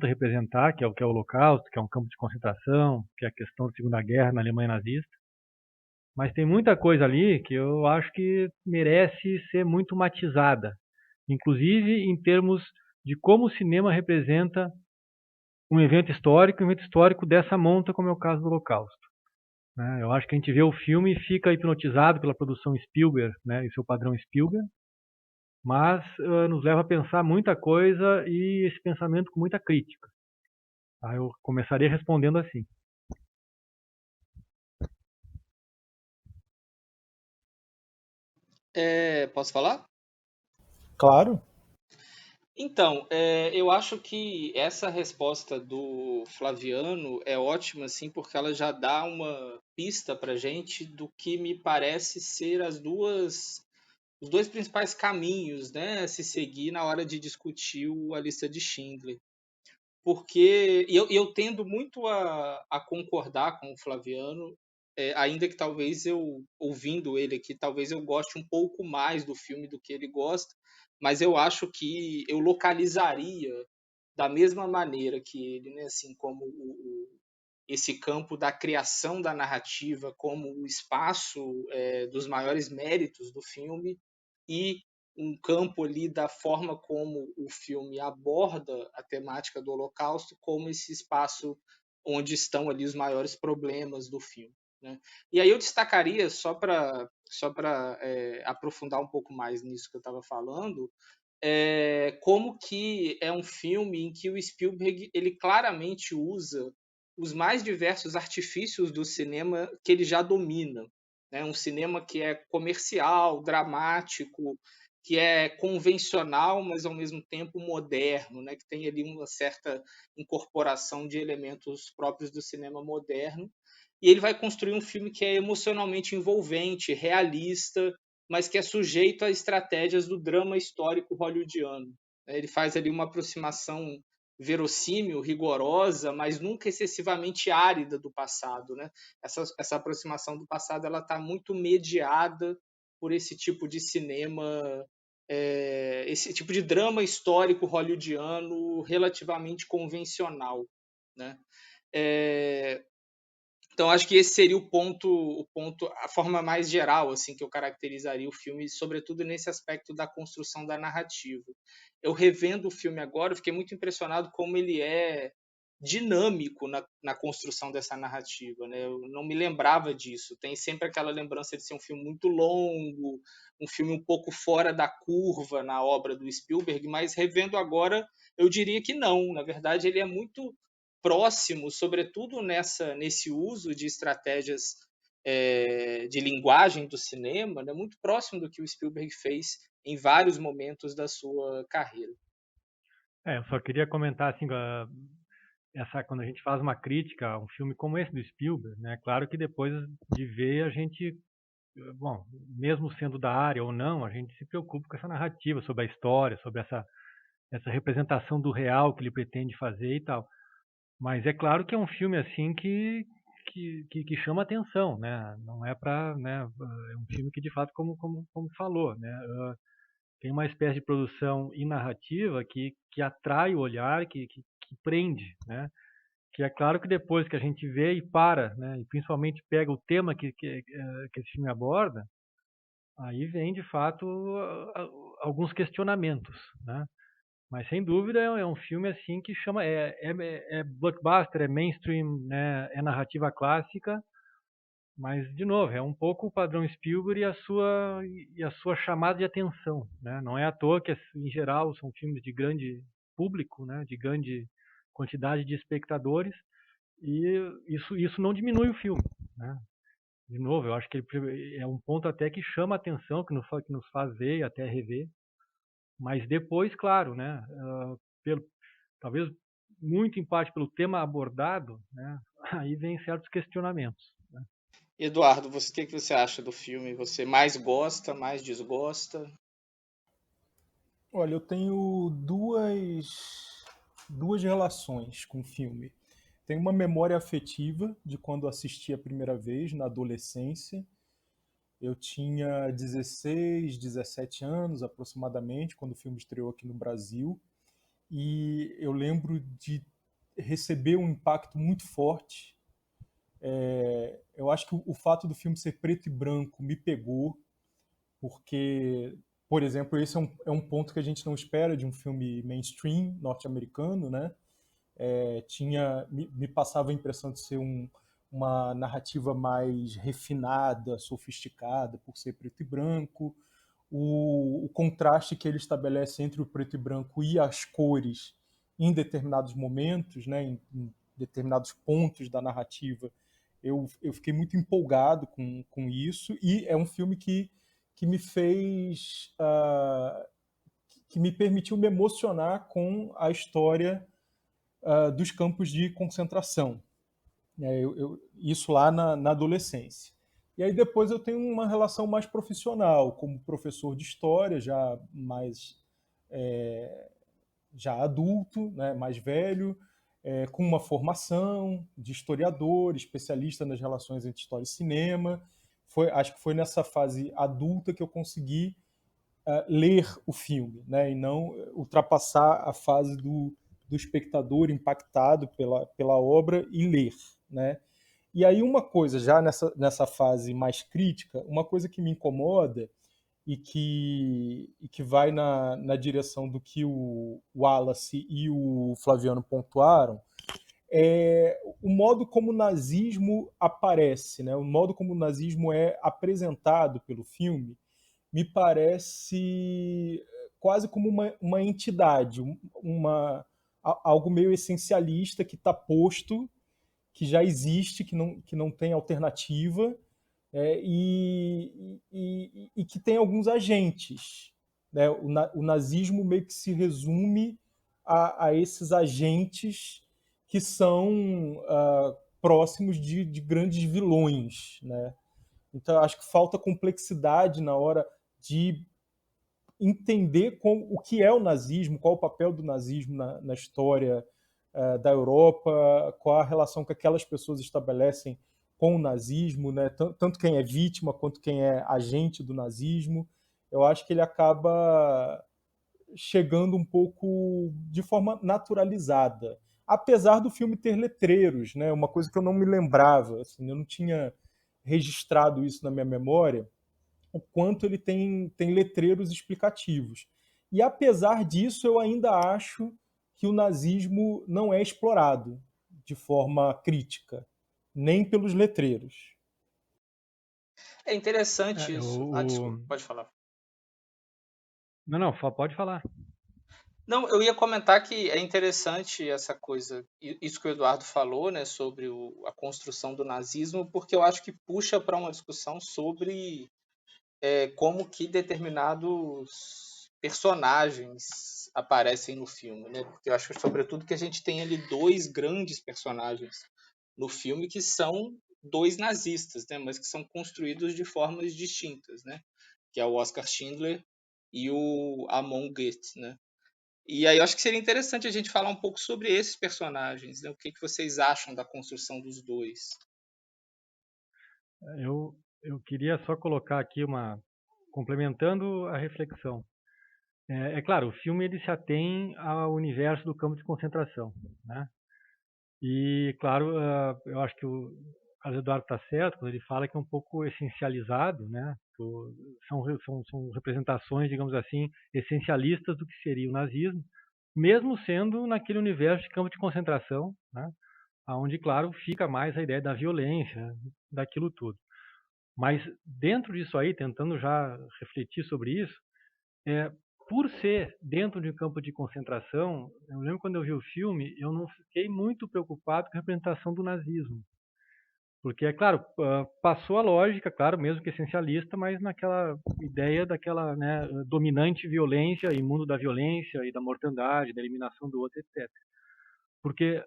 S7: representar, que é o Holocausto, que é um campo de concentração, que é a questão da Segunda Guerra na Alemanha nazista. Mas tem muita coisa ali que eu acho que merece ser muito matizada, inclusive em termos de como o cinema representa um evento histórico dessa monta, como é o caso do Holocausto. Né? Eu acho que a gente vê o filme e fica hipnotizado pela produção Spielberg, né, e seu padrão Spielberg, mas nos leva a pensar muita coisa e esse pensamento com muita crítica. Tá? Eu começaria respondendo assim.
S6: Posso falar?
S5: Claro.
S6: Então, eu acho que essa resposta do Flaviano é ótima, assim, porque ela já dá uma pista para gente do que me parece ser os dois principais caminhos, né, a se seguir na hora de discutir a lista de Schindler. Porque eu tendo muito a concordar com o Flaviano, ainda que talvez eu, ouvindo ele aqui, talvez eu goste um pouco mais do filme do que ele gosta, mas eu acho que eu localizaria da mesma maneira que ele, né, assim como esse campo da criação da narrativa como o espaço dos maiores méritos do filme e um campo ali da forma como o filme aborda a temática do Holocausto como esse espaço onde estão ali os maiores problemas do filme. Né? E aí eu destacaria, só para aprofundar um pouco mais nisso que eu estava falando, como que é um filme em que o Spielberg ele claramente usa os mais diversos artifícios do cinema que ele já domina. Né? Um cinema que é comercial, dramático, que é convencional, mas ao mesmo tempo moderno, né? Que tem ali uma certa incorporação de elementos próprios do cinema moderno. E ele vai construir um filme que é emocionalmente envolvente, realista, mas que é sujeito a estratégias do drama histórico hollywoodiano. Ele faz ali uma aproximação verossímil, rigorosa, mas nunca excessivamente árida do passado. Né? Essa aproximação do passado ela está muito mediada por esse tipo de cinema, esse tipo de drama histórico hollywoodiano relativamente convencional. Né? Então acho que esse seria o ponto, a forma mais geral assim que eu caracterizaria o filme, sobretudo nesse aspecto da construção da narrativa. Eu revendo o filme agora, eu fiquei muito impressionado como ele é dinâmico na construção dessa narrativa, né? Eu não me lembrava disso. Tem sempre aquela lembrança de ser um filme muito longo, um filme um pouco fora da curva na obra do Spielberg, mas revendo agora, eu diria que não. Na verdade, ele é muito próximo, sobretudo nesse uso de estratégias de linguagem do cinema, né, muito próximo do que o Spielberg fez em vários momentos da sua carreira.
S7: Eu só queria comentar assim, quando a gente faz uma crítica a um filme como esse do Spielberg, né, claro que depois de ver a gente bom, mesmo sendo da área ou não, a gente se preocupa com essa narrativa sobre a história, sobre essa representação do real que ele pretende fazer e tal. Mas é claro que é um filme assim que chama atenção, né? Não é para, né? É um filme que de fato, como falou, né? Tem uma espécie de produção e narrativa que atrai o olhar, que prende, né? Que é claro que depois que a gente vê e para, né? E principalmente pega o tema que esse filme aborda, aí vem de fato alguns questionamentos, né? Mas sem dúvida é um filme assim que chama é blockbuster, é mainstream, né? É narrativa clássica, mas de novo é um pouco o padrão Spielberg e a sua chamada de atenção, né? Não é à toa que em geral são filmes de grande público, né? De grande quantidade de espectadores e isso não diminui o filme, né? De novo, eu acho que ele é um ponto até que chama a atenção, que nos faz ver e até rever. Mas depois, claro, né? Pelo, talvez muito em parte pelo tema abordado, né? Aí vem certos questionamentos, né?
S6: Eduardo, o que você acha do filme? Você mais gosta, mais desgosta?
S5: Olha, eu tenho duas relações com o filme. Tenho uma memória afetiva de quando assisti a primeira vez, na adolescência. Eu tinha 16, 17 anos aproximadamente, quando o filme estreou aqui no Brasil. E eu lembro de receber um impacto muito forte. Eu acho que o fato do filme ser preto e branco me pegou, porque, por exemplo, esse é um ponto que a gente não espera de um filme mainstream norte-americano, né? Me passava a impressão de ser uma narrativa mais refinada, sofisticada, por ser preto e branco. O contraste que ele estabelece entre o preto e branco e as cores em determinados momentos, né, em determinados pontos da narrativa, eu fiquei muito empolgado com isso, e é um filme que me fez, que me permitiu me emocionar com a história dos campos de concentração. Isso lá na adolescência. E aí depois eu tenho uma relação mais profissional, como professor de história, já adulto, né, mais velho, com uma formação de historiador, especialista nas relações entre história e cinema. Acho que foi nessa fase adulta que eu consegui ler o filme, né, e não ultrapassar a fase do espectador impactado pela obra e ler, né? E aí uma coisa, já nessa fase mais crítica, uma coisa que me incomoda e que vai na direção do que o Wallace e o Flaviano pontuaram, é o modo como o nazismo aparece, né? O modo como o nazismo é apresentado pelo filme me parece quase como uma entidade, algo meio essencialista que está posto, que já existe, que não tem alternativa, e que tem alguns agentes, né? O nazismo meio que se resume a esses agentes que são próximos de grandes vilões, né? Então, acho que falta complexidade na hora de entender o que é o nazismo, qual o papel do nazismo na história da Europa, qual a relação que aquelas pessoas estabelecem com o nazismo, né? Tanto quem é vítima quanto quem é agente do nazismo. Eu acho que ele acaba chegando um pouco de forma naturalizada, apesar do filme ter letreiros, né? Uma coisa que eu não me lembrava, assim, eu não tinha registrado isso na minha memória, o quanto ele tem letreiros explicativos. E apesar disso, eu ainda acho que o nazismo não é explorado de forma crítica, nem pelos letreiros.
S6: É interessante isso. Desculpa, pode falar.
S7: Não, pode falar.
S6: Não, eu ia comentar que é interessante essa coisa, isso que o Eduardo falou, né, sobre a construção do nazismo, porque eu acho que puxa para uma discussão sobre como que determinados personagens aparecem no filme, né? Porque eu acho que, sobretudo, que a gente tem ali dois grandes personagens no filme que são dois nazistas, né, mas que são construídos de formas distintas, né, que é o Oskar Schindler e o Amon Goeth, né. E aí eu acho que seria interessante a gente falar um pouco sobre esses personagens, né, o que vocês acham da construção dos dois?
S7: Eu queria só colocar aqui complementando a reflexão. É claro, o filme ele se atém ao universo do campo de concentração, né? E claro, eu acho que o Carlos Eduardo está certo quando ele fala que é um pouco essencializado, né? São representações, digamos assim, essencialistas do que seria o nazismo, mesmo sendo naquele universo de campo de concentração, né? Onde, claro, fica mais a ideia da violência, daquilo tudo. Mas dentro disso aí, tentando já refletir sobre isso, por ser dentro de um campo de concentração, eu lembro quando eu vi o filme, eu não fiquei muito preocupado com a representação do nazismo. Porque, é claro, passou a lógica, claro, mesmo que essencialista, mas naquela ideia daquela, né, dominante violência e mundo da violência e da mortandade, da eliminação do outro, etc. Porque,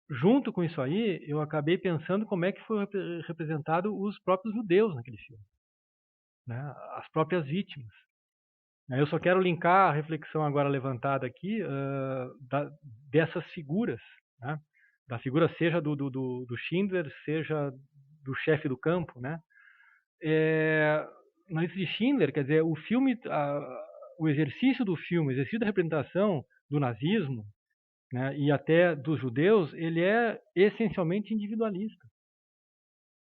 S7: junto com isso aí, eu acabei pensando como é que foi representado os próprios judeus naquele filme, né? As próprias vítimas. Eu só quero linkar a reflexão agora levantada aqui dessas figuras, né? Da figura seja do Schindler, seja do chefe do campo, né? Na lista de Schindler, quer dizer, o filme, o exercício do filme, o exercício da representação do nazismo, né, e até dos judeus, ele é essencialmente individualista,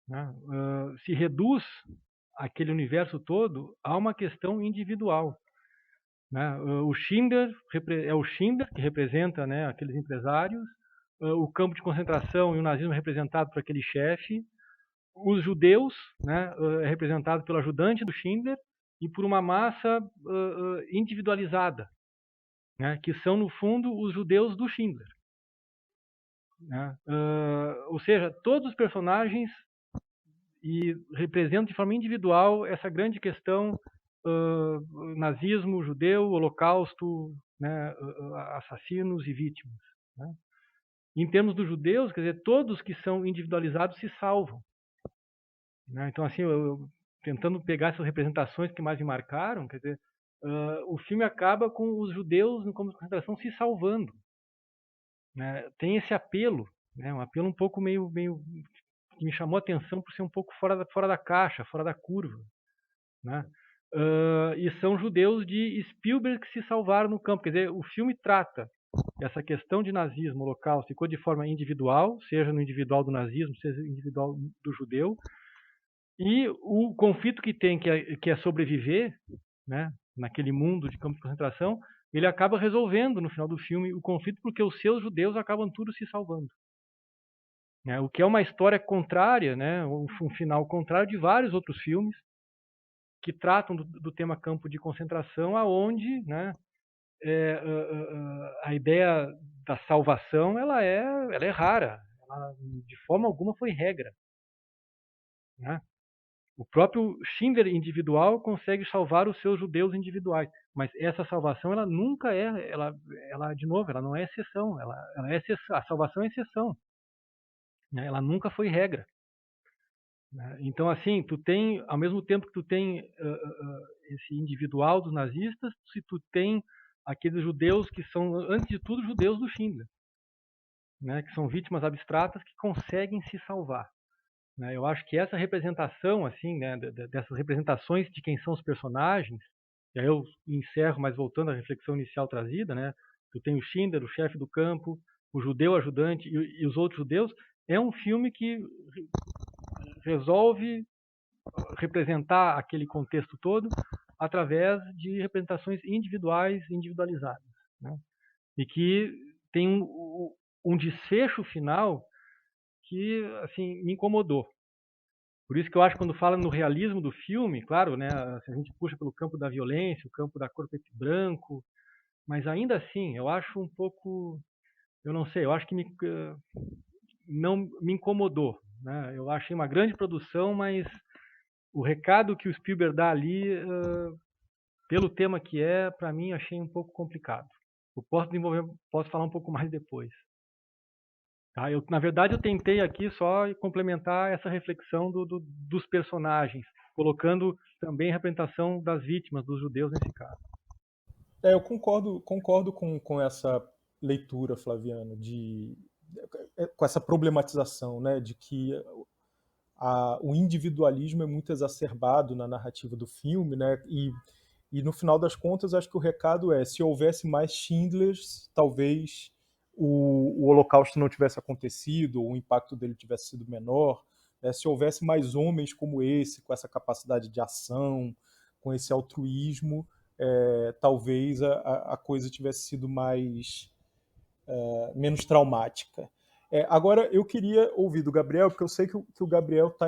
S7: né? Se reduz aquele universo todo a uma questão individual, né? O Schindler é o Schindler que representa, né, aqueles empresários, o campo de concentração e o nazismo é representado por aquele chefe, os judeus, né, é representado pelo ajudante do Schindler e por uma massa individualizada, né, que são no fundo os judeus do Schindler, né? Ou seja, todos os personagens representam de forma individual essa grande questão nazismo, judeu, holocausto, né, assassinos e vítimas, né? Em termos dos judeus, quer dizer, todos que são individualizados se salvam, né? Então, assim, eu tentando pegar essas representações que mais me marcaram, quer dizer, o filme acaba com os judeus no campo de concentração se salvando, né? Tem esse apelo, né? Um apelo um pouco meio que me chamou a atenção por ser um pouco fora da caixa, fora da curva, né? E são judeus de Spielberg que se salvaram no campo. Quer dizer, o filme trata essa questão de nazismo, holocausto, ficou de forma individual, seja no individual do nazismo, seja no individual do judeu, e o conflito que tem, que é sobreviver, né, naquele mundo de campo de concentração, ele acaba resolvendo no final do filme o conflito porque os seus judeus acabam tudo se salvando, né? O que é uma história contrária, né, um final contrário de vários outros filmes que tratam do tema campo de concentração, aonde, né, a ideia da salvação ela é rara, ela, de forma alguma foi regra, né? O próprio Schindler individual consegue salvar os seus judeus individuais, mas essa salvação ela nunca ela de novo, ela não é exceção, ela é exceção, a salvação é exceção, né? Ela nunca foi regra, né? Então, assim, tu tem, ao mesmo tempo que tu tem esse individual dos nazistas, se tu tem aqueles judeus que são, antes de tudo, judeus do Schindler, né? Que são vítimas abstratas que conseguem se salvar, né? Eu acho que essa representação, assim, né, dessas representações de quem são os personagens, e aí eu encerro, mas voltando à reflexão inicial trazida, né? Tu tem o Schindler, o chefe do campo, o judeu ajudante e os outros judeus. É um filme que resolve representar aquele contexto todo através de representações individuais, individualizadas, né? E que tem um desfecho final que, assim, me incomodou. Por isso que eu acho que quando fala no realismo do filme, claro, né, se a gente puxa pelo campo da violência, o campo da cor preto e branco, mas ainda assim, eu acho um pouco, eu não sei, eu acho que não me incomodou, né? Eu achei uma grande produção, mas o recado que o Spielberg dá ali, pelo tema que é, para mim, achei um pouco complicado. Eu posso falar um pouco mais depois. Tá? Na verdade, eu tentei aqui só complementar essa reflexão dos personagens, colocando também a representação das vítimas, dos judeus nesse caso.
S5: Eu concordo com essa leitura, Flaviano, com essa problematização, né, de que o individualismo é muito exacerbado na narrativa do filme, né, e no final das contas, acho que o recado é: se houvesse mais Schindlers, talvez o Holocausto não tivesse acontecido, ou o impacto dele tivesse sido menor. Né? Se houvesse mais homens como esse, com essa capacidade de ação, com esse altruísmo, talvez a coisa tivesse sido menos traumática. Agora, eu queria ouvir do Gabriel, porque eu sei que o Gabriel está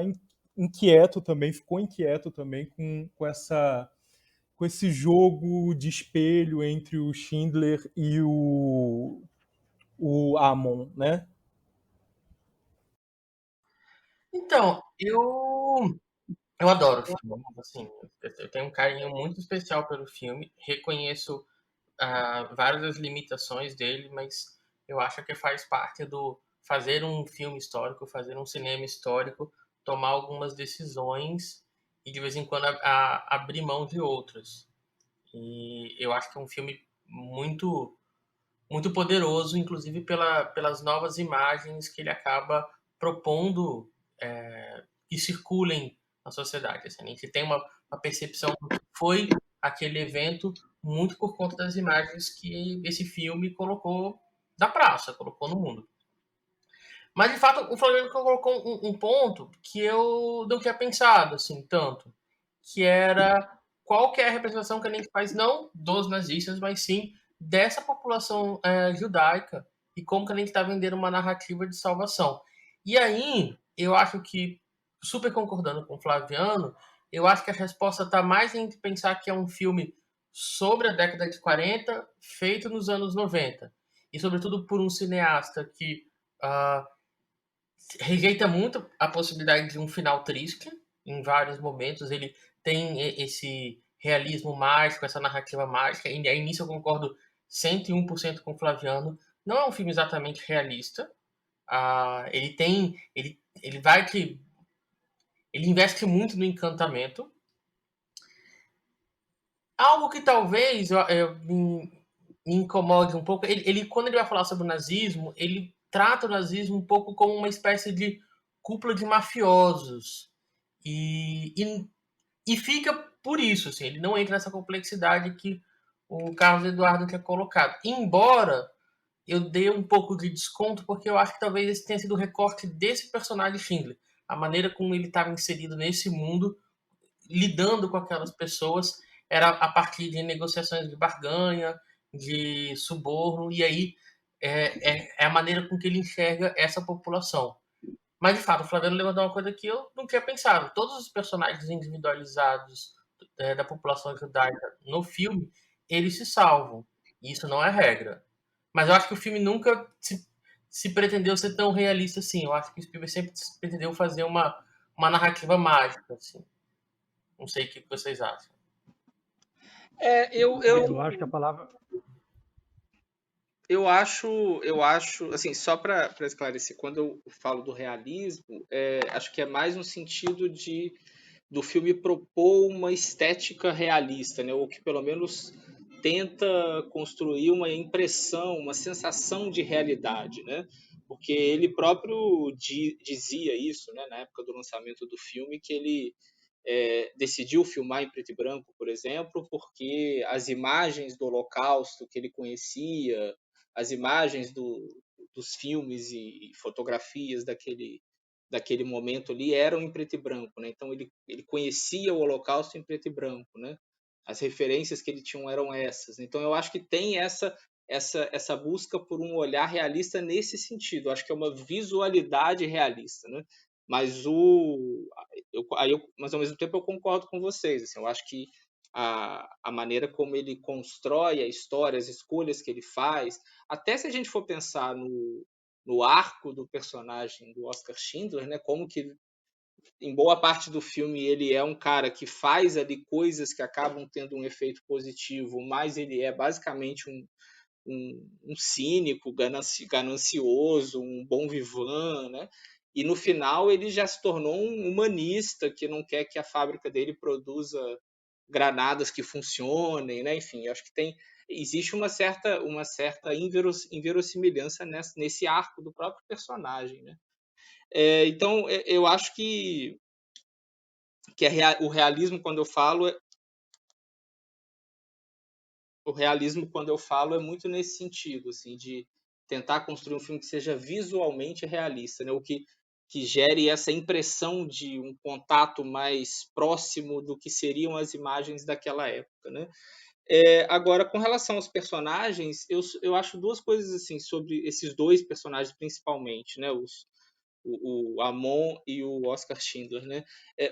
S5: inquieto também, ficou inquieto também com esse jogo de espelho entre o Schindler e o Amon, né?
S4: Então, eu adoro o filme. Assim, eu tenho um carinho muito especial pelo filme. Reconheço várias das limitações dele, mas eu acho que faz parte do fazer um filme histórico, fazer um cinema histórico, tomar algumas decisões e de vez em quando abrir mão de outras. E eu acho que é um filme muito muito poderoso, inclusive pelas novas imagens que ele acaba propondo que circulem na sociedade. Assim, a gente tem uma percepção do que foi aquele evento muito por conta das imagens que esse filme colocou da praça, colocou no mundo. Mas, de fato, o Flamengo colocou um ponto que eu não tinha pensado assim tanto, que era qual que é a representação que a gente faz não dos nazistas, mas sim dessa população judaica e como que a gente está vendendo uma narrativa de salvação. E aí, eu acho que, super concordando com o Flaviano, eu acho que a resposta está mais em pensar que é um filme sobre a década de 40, feito nos anos 90. E, sobretudo, por um cineasta que rejeita muito a possibilidade de um final triste em vários momentos. Ele tem esse realismo mágico, essa narrativa mágica, e aí nisso eu concordo 101% com o Flaviano. Não é um filme exatamente realista. Ele vai que ele investe muito no encantamento. Algo que talvez me incomode um pouco, quando ele vai falar sobre o nazismo, ele trata o nazismo um pouco como uma espécie de cúpula de mafiosos. E fica por isso, assim, ele não entra nessa complexidade que o Carlos Eduardo tinha colocado. Embora eu dê um pouco de desconto, porque eu acho que talvez esse tenha sido o recorte desse personagem Schindler. A maneira como ele estava inserido nesse mundo, lidando com aquelas pessoas, era a partir de negociações de barganha, de suborno, e aí é a maneira com que ele enxerga essa população. Mas, de fato, o Flaviano levantou uma coisa que eu não tinha pensado. Todos os personagens individualizados da população judaica no filme, eles se salvam. E isso não é regra. Mas eu acho que o filme nunca se pretendeu ser tão realista assim. Eu acho que o Spielberg sempre pretendeu fazer uma narrativa mágica, assim. Não sei o que vocês acham.
S7: Eu acho que a palavra...
S6: Eu acho, assim, só para esclarecer, quando eu falo do realismo, acho que é mais no sentido do filme propor uma estética realista, né? Ou que pelo menos tenta construir uma impressão, uma sensação de realidade, né? Porque ele próprio dizia isso, né, na época do lançamento do filme, que ele decidiu filmar em preto e branco, por exemplo, porque as imagens do Holocausto que ele conhecia, as imagens dos filmes e fotografias daquele momento ali eram em preto e branco, né? Então ele conhecia o Holocausto em preto e branco, né? As referências que ele tinha eram essas. Então eu acho que tem essa busca por um olhar realista nesse sentido. Eu acho que é uma visualidade realista, né? Mas mas ao mesmo tempo eu concordo com vocês. Assim, eu acho que a maneira como ele constrói a história, as escolhas que ele faz, até se a gente for pensar no arco do personagem do Oscar Schindler, né, como que em boa parte do filme ele é um cara que faz ali coisas que acabam tendo um efeito positivo, mas ele é basicamente um cínico, ganancioso, um bom vivant, né? E no final ele já se tornou um humanista que não quer que a fábrica dele produza granadas que funcionem, né? Enfim, acho que existe uma certa inverossimilhança nesse arco do próprio personagem, né? Então, eu acho que o realismo, quando eu falo, é muito nesse sentido, assim, de tentar construir um filme que seja visualmente realista, né? O que gere essa impressão de um contato mais próximo do que seriam as imagens daquela época, né? Agora, com relação aos personagens, eu acho duas coisas assim sobre esses dois personagens principalmente, né? O Amon e o Oscar Schindler, né?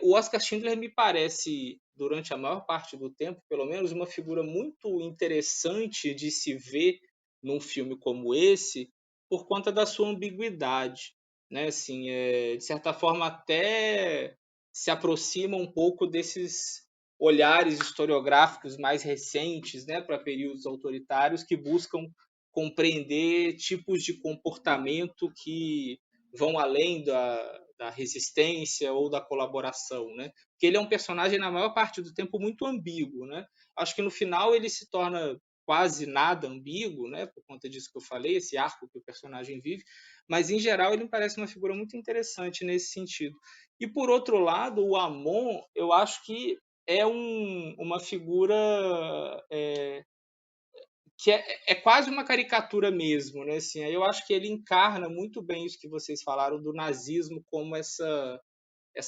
S6: O Oscar Schindler me parece, durante a maior parte do tempo, pelo menos, uma figura muito interessante de se ver num filme como esse, por conta da sua ambiguidade, né? Assim, de certa forma, até se aproxima um pouco desses olhares historiográficos mais recentes, né, para períodos autoritários que buscam compreender tipos de comportamento que vão além da resistência ou da colaboração, né? Porque ele é um personagem, na maior parte do tempo, muito ambíguo, né? Acho que no final ele se torna quase nada ambíguo, né? Por conta disso que eu falei, esse arco que o personagem vive, mas em geral ele me parece uma figura muito interessante nesse sentido. E por outro lado, o Amon, eu acho que é uma figura que é quase uma caricatura mesmo, né? Assim, eu acho que ele encarna muito bem isso que vocês falaram do nazismo como essa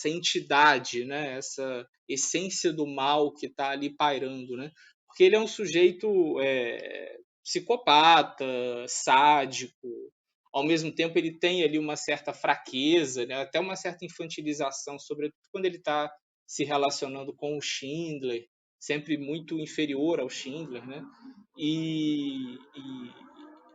S6: entidade, né? Essa essência do mal que está ali pairando, né? Porque ele é um sujeito psicopata, sádico, ao mesmo tempo ele tem ali uma certa fraqueza, né? Até uma certa infantilização, sobretudo quando ele está se relacionando com o Schindler, sempre muito inferior ao Schindler, né? E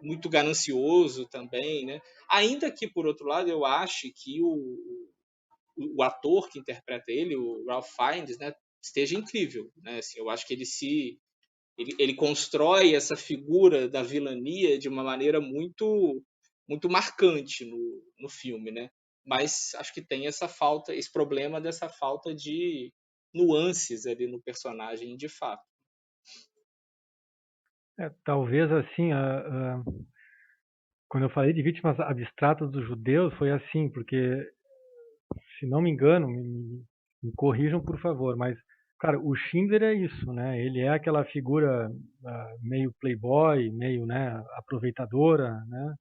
S6: muito ganancioso também, né? Ainda que, por outro lado, eu ache que o ator que interpreta ele, o Ralph Fiennes, né, esteja incrível, né? Assim, eu acho que ele constrói essa figura da vilania de uma maneira muito marcante no filme, né? Mas acho que tem esse problema dessa falta de nuances ali no personagem, de fato.
S7: Talvez assim, quando eu falei de vítimas abstratas dos judeus, foi assim, porque, se não me engano, me corrijam por favor, mas, cara, o Schindler é isso, né? Ele é aquela figura meio playboy, meio, né, aproveitadora, né?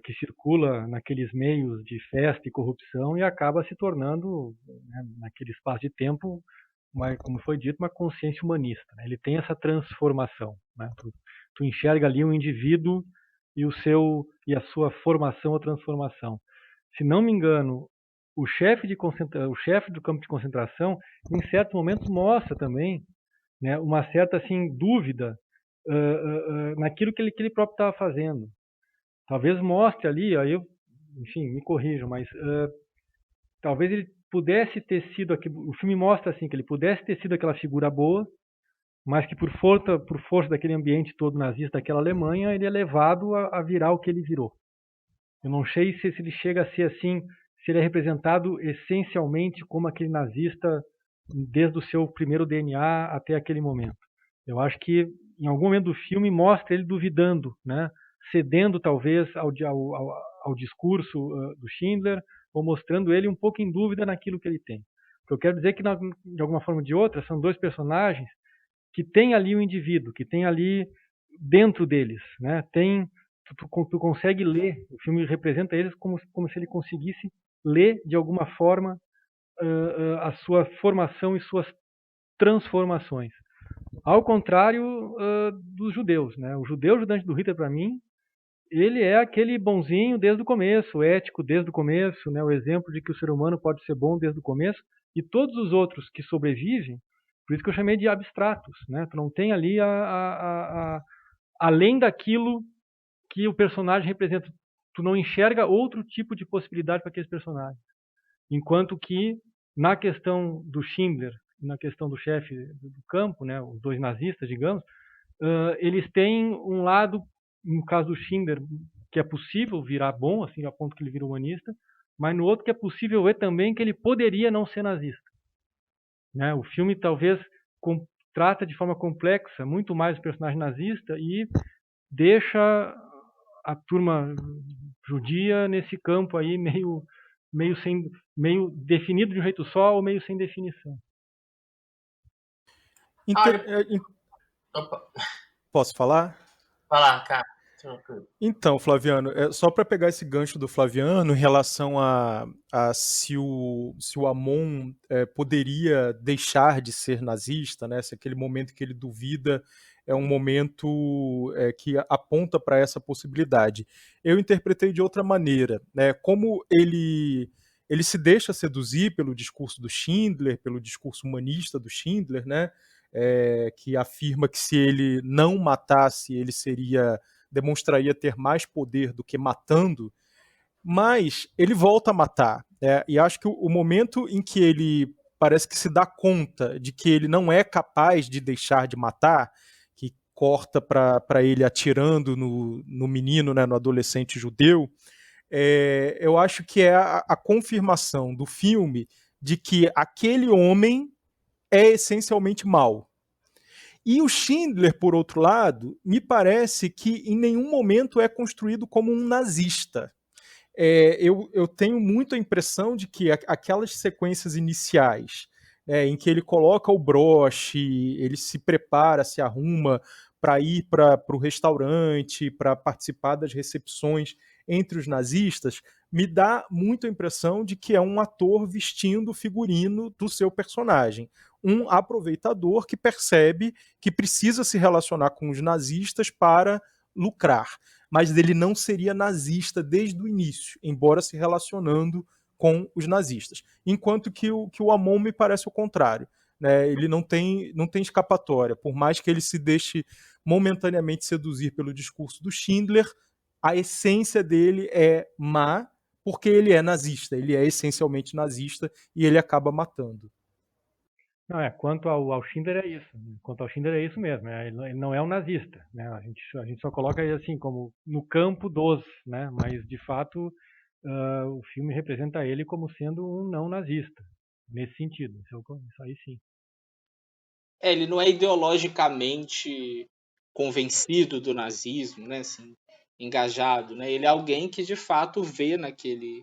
S7: Que circula naqueles meios de festa e corrupção e acaba se tornando, né, naquele espaço de tempo, como foi dito, uma consciência humanista, né? Ele tem essa transformação, né? Tu enxerga ali um indivíduo e a sua formação ou transformação. Se não me engano, o chefe do campo de concentração, em certos momentos, mostra também, né, uma certa assim dúvida naquilo que ele próprio estava fazendo. Talvez mostre ali, aí enfim, me corrijam, mas talvez ele pudesse ter sido, o filme mostra assim, que ele pudesse ter sido aquela figura boa, mas que por força daquele ambiente todo nazista daquela Alemanha, ele é levado a virar o que ele virou. Eu não sei se ele chega a ser assim, se ele é representado essencialmente como aquele nazista desde o seu primeiro DNA até aquele momento. Eu acho que em algum momento do filme mostra ele duvidando, né? Cedendo talvez ao discurso do Schindler, ou mostrando ele um pouco em dúvida naquilo que ele tem. O que eu quero dizer é que, de alguma forma ou de outra, são dois personagens que têm ali o indivíduo, que tem ali dentro deles, né? Tu consegue ler, o filme representa eles como se ele conseguisse ler de alguma forma a sua formação e suas transformações. Ao contrário dos judeus, né? O judeu ajudante do Hitler, para mim, ele é aquele bonzinho desde o começo, ético desde o começo, né? O exemplo de que o ser humano pode ser bom desde o começo, e todos os outros que sobrevivem, por isso que eu chamei de abstratos, né? Tu não tem ali além daquilo que o personagem representa, tu não enxerga outro tipo de possibilidade para aqueles personagens. Enquanto que, na questão do Schindler, na questão do chefe do campo, né, os dois nazistas, digamos, eles têm um lado no caso do Schindler, que é possível virar bom, assim, a ponto que ele vira humanista, mas no outro que é possível ver também que ele poderia não ser nazista. Né? O filme talvez trata de forma complexa muito mais o personagem nazista e deixa a turma judia nesse campo aí meio definido de um jeito só ou meio sem definição.
S4: Opa,
S5: Posso falar?
S4: vai lá, cara.
S5: Então, Flaviano, só para pegar esse gancho do Flaviano em relação a se o Amon poderia deixar de ser nazista, né? Se aquele momento que ele duvida é um momento que aponta para essa possibilidade. Eu interpretei de outra maneira, né? Como ele se deixa seduzir pelo discurso do Schindler, pelo discurso humanista do Schindler, né? Que afirma que se ele não matasse, ele demonstraria ter mais poder do que matando, mas ele volta a matar. E acho que o momento em que ele parece que se dá conta de que ele não é capaz de deixar de matar, que corta para ele atirando no menino, né, no adolescente judeu, eu acho que é a confirmação do filme de que aquele homem é essencialmente mau. E o Schindler, por outro lado, me parece que em nenhum momento é construído como um nazista. Eu tenho muito a impressão de que aquelas sequências iniciais, em que ele coloca o broche, ele se prepara, se arruma para ir para o restaurante, para participar das recepções entre os nazistas, me dá muito a impressão de que é um ator vestindo o figurino do seu personagem. Um aproveitador que percebe que precisa se relacionar com os nazistas para lucrar. Mas ele não seria nazista desde o início, embora se relacionando com os nazistas. Enquanto que o Amon me parece o contrário. Né? Ele não tem escapatória. Por mais que ele se deixe momentaneamente seduzir pelo discurso do Schindler, a essência dele é má, porque ele é nazista. Ele é essencialmente nazista e ele acaba matando.
S7: Não, quanto ao Schindler é isso. Quanto ao Schindler é isso mesmo. Ele não é um nazista. Né? A gente só coloca ele assim como no campo dos, né? Mas de fato o filme representa ele como sendo um não nazista. Nesse sentido. Isso aí sim.
S6: Ele não é ideologicamente convencido do nazismo, né? Assim, engajado, né? Ele é alguém que de fato vê naquela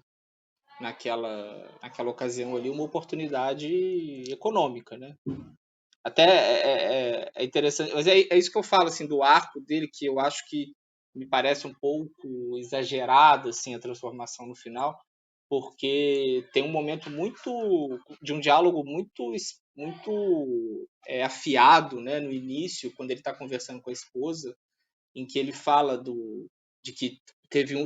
S6: ocasião ali uma oportunidade econômica, né? Até é interessante, mas é isso que eu falo assim do arco dele, que eu acho que me parece um pouco exagerado assim a transformação no final, porque tem um momento de um diálogo muito afiado, né, no início, quando ele está conversando com a esposa, em que ele fala de que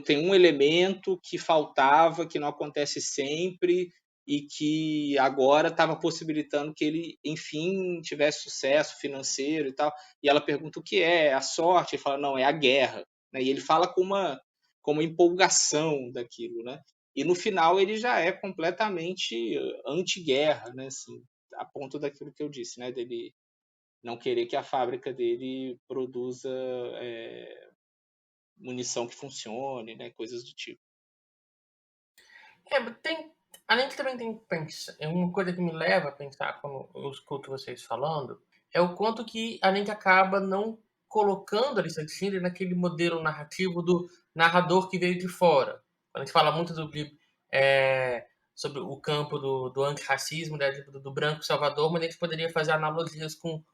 S6: tem um elemento que faltava, que não acontece sempre e que agora estava possibilitando que ele, enfim, tivesse sucesso financeiro e tal. E ela pergunta o que é a sorte, ele fala, não, é a guerra. Né? E ele fala com uma empolgação daquilo, né? E no final ele já é completamente anti-guerra, né? Assim, a ponto daquilo que eu disse, né? Dele não querer que a fábrica dele produza munição que funcione, né? Coisas do tipo.
S4: Além que também tem que pensar, uma coisa que me leva a pensar quando eu escuto vocês falando, é o quanto que a gente acaba não colocando a lista de Schindler naquele modelo narrativo do narrador que veio de fora. Quando a gente fala muito sobre o campo do antirracismo, né, do branco salvador, mas a gente poderia fazer analogias com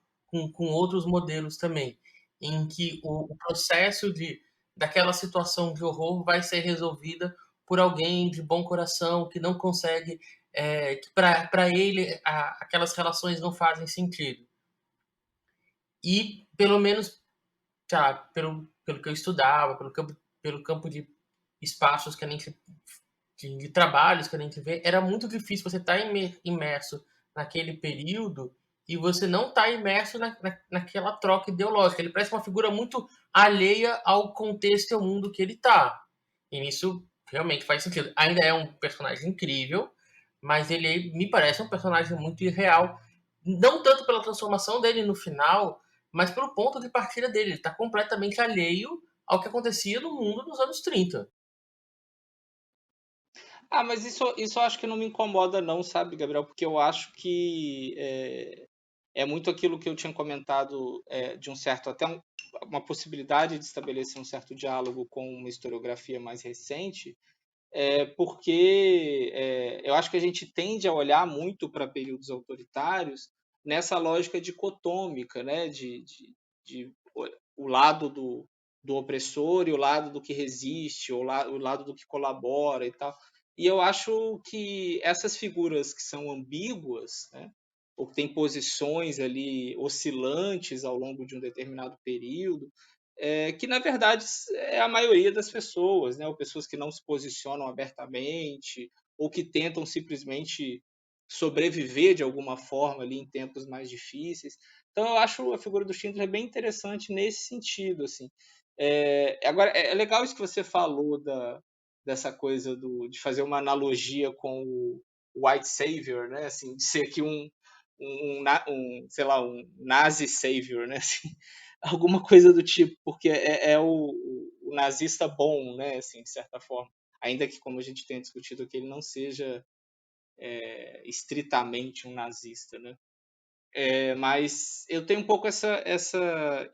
S4: outros modelos também, em que o processo daquela situação de horror vai ser resolvida por alguém de bom coração, que não consegue, que para ele aquelas relações não fazem sentido. E, pelo menos, pelo que eu estudava, pelo campo de espaços que a gente, de trabalhos que a gente vê, era muito difícil você estar imerso naquele período e você não estar imerso naquela troca ideológica. Ele parece uma figura muito alheia ao contexto e ao mundo que ele está. E nisso realmente faz sentido. Ainda é um personagem incrível, mas ele me parece um personagem muito irreal. Não tanto pela transformação dele no final, mas pelo ponto de partida dele. Ele está completamente alheio ao que acontecia no mundo nos anos 30.
S6: Mas isso eu acho que não me incomoda não, sabe, Gabriel? Porque eu acho que é muito aquilo que eu tinha comentado, de um certo, uma possibilidade de estabelecer um certo diálogo com uma historiografia mais recente, porque eu acho que a gente tende a olhar muito para períodos autoritários nessa lógica dicotômica, né? De o lado do opressor e o lado do que resiste, o lado do que colabora e tal. E eu acho que essas figuras que são ambíguas, né? Ou que têm posições ali oscilantes ao longo de um determinado período, que na verdade é a maioria das pessoas, né? Ou pessoas que não se posicionam abertamente, ou que tentam simplesmente sobreviver de alguma forma ali em tempos mais difíceis. Então eu acho a figura do Schindler bem interessante nesse sentido, assim. Agora é legal isso que você falou dessa coisa de fazer uma analogia com o White Savior, né? Assim, de ser aqui sei lá, um Nazi Savior, né? Assim, alguma coisa do tipo, porque é o nazista bom, né? Assim, de certa forma. Ainda que, como a gente tenha discutido aqui, ele não seja estritamente um nazista, né? Mas eu tenho um pouco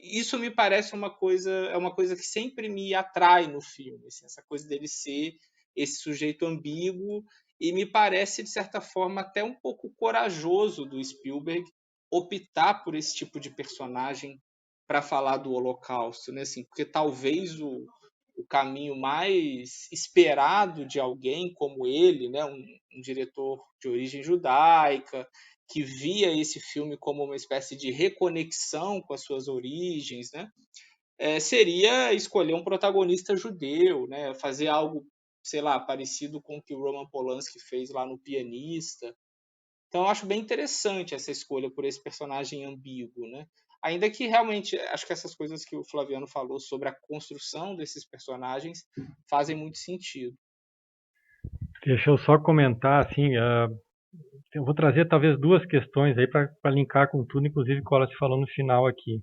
S6: isso me parece uma coisa que sempre me atrai no filme, assim, essa coisa dele ser esse sujeito ambíguo, e me parece de certa forma até um pouco corajoso do Spielberg optar por esse tipo de personagem para falar do Holocausto, né? Assim, porque talvez o caminho mais esperado de alguém como ele, né? Um diretor de origem judaica, que via esse filme como uma espécie de reconexão com as suas origens, né? Seria escolher um protagonista judeu, né? Fazer algo, sei lá, parecido com o que o Roman Polanski fez lá no Pianista. Então eu acho bem interessante essa escolha por esse personagem ambíguo, né? Ainda que realmente acho que essas coisas que o Flaviano falou sobre a construção desses personagens fazem muito sentido.
S7: Deixa eu só comentar, assim, eu vou trazer talvez duas questões aí para linkar com tudo, inclusive que o Wallace falou no final aqui.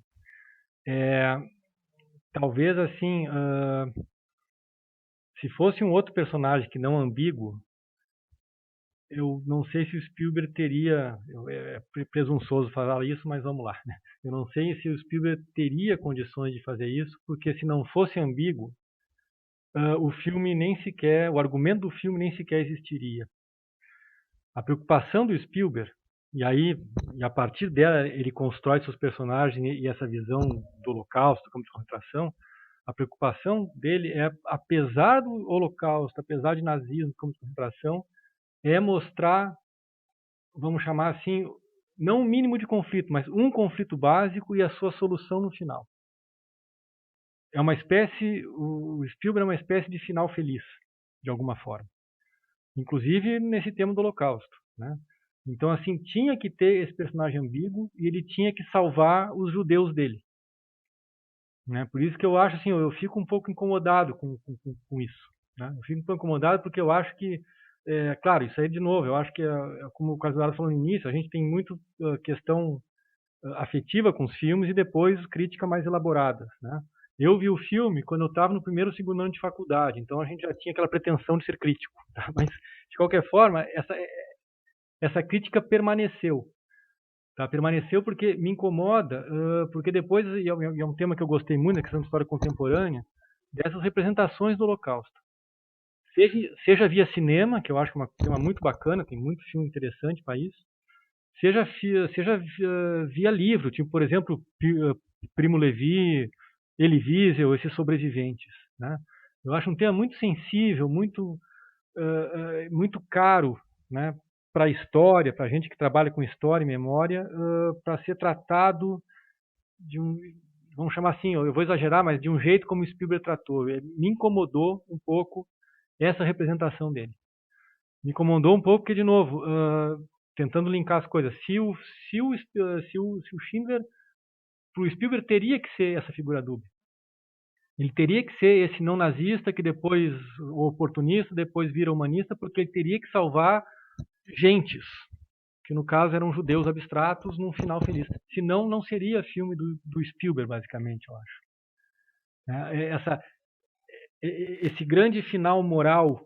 S7: Talvez, assim, se fosse um outro personagem que não ambíguo, eu não sei se o Spielberg teria, é presunçoso falar isso, mas vamos lá, né? Eu não sei se o Spielberg teria condições de fazer isso, porque se não fosse ambíguo, o filme nem sequer, o argumento do filme nem sequer existiria. A preocupação do Spielberg, e a partir dela ele constrói seus personagens e essa visão do Holocausto como de concentração, a preocupação dele é, apesar do Holocausto, apesar de nazismo como de concentração, é mostrar, vamos chamar assim, não um mínimo de conflito, mas um conflito básico e a sua solução no final. É uma espécie, o Spielberg é uma espécie de final feliz, de alguma forma. Inclusive nesse tema do Holocausto, né? Então, assim, tinha que ter esse personagem ambíguo e ele tinha que salvar os judeus dele, né? Por isso que eu acho, assim, eu fico um pouco incomodado com isso, né? Eu fico um pouco incomodado porque eu acho que, claro, isso aí de novo, eu acho que, como o Casuara falou no início, a gente tem muito questão afetiva com os filmes e depois crítica mais elaborada, né? Eu vi o filme quando eu estava no primeiro ou segundo ano de faculdade, então a gente já tinha aquela pretensão de ser crítico, tá? Mas, de qualquer forma, essa crítica permaneceu. Tá? Permaneceu porque me incomoda, porque depois, e é um tema que eu gostei muito, na questão da história contemporânea, dessas representações do Holocausto. Seja via cinema, que eu acho que é um tema muito bacana, tem muito filme interessante para isso, seja via livro, tipo, por exemplo, Primo Levi, Elie Wiesel, esses sobreviventes, né? Eu acho um tema muito sensível, muito caro, né, para a história, para a gente que trabalha com história e memória, para ser tratado de vamos chamar assim, eu vou exagerar, mas de um jeito como o Spielberg tratou. Me incomodou um pouco essa representação dele. Me incomodou um pouco porque, de novo, tentando linkar as coisas, se o Schindler, para o Spielberg teria que ser essa figura dúbia. Ele teria que ser esse não nazista que depois, o oportunista, depois vira humanista, porque ele teria que salvar gentes, que no caso eram judeus abstratos, num final feliz. Senão, não seria filme do Spielberg, basicamente, eu acho. né? Esse grande final moral,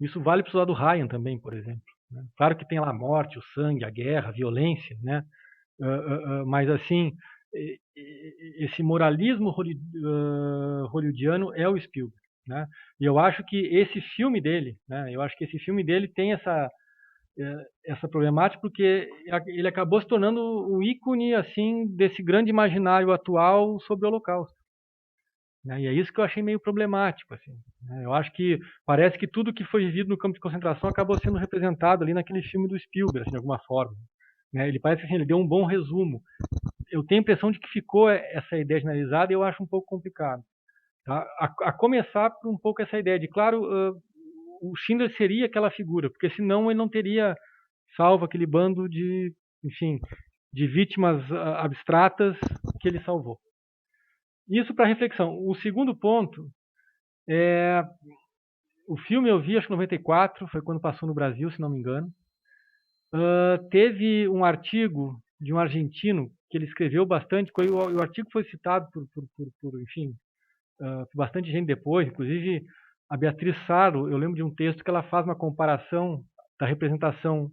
S7: isso vale para o lado do Ryan também, por exemplo, né? Claro que tem lá a morte, o sangue, a guerra, a violência, né? Mas assim, esse moralismo hollywoodiano é o Spielberg, né? E eu acho que esse filme dele, né? Tem essa problemática porque ele acabou se tornando o ícone assim desse grande imaginário atual sobre o Holocausto, né? E é isso que eu achei meio problemático, assim, né? Eu acho que parece que tudo que foi vivido no campo de concentração acabou sendo representado ali naquele filme do Spielberg, assim, de alguma forma, né? Ele parece que assim, ele deu um bom resumo. Eu tenho a impressão de que ficou essa ideia generalizada e eu acho um pouco complicado, tá? A começar por um pouco essa ideia de, claro, o Schindler seria aquela figura, porque senão ele não teria salvo aquele bando de, enfim, de vítimas abstratas que ele salvou. Isso para reflexão. O segundo ponto é o filme eu vi, acho que em 94, foi quando passou no Brasil, se não me engano. Teve um artigo de um argentino que ele escreveu bastante, o artigo foi citado enfim, por bastante gente depois, inclusive a Beatriz Sarlo, eu lembro de um texto que ela faz uma comparação da representação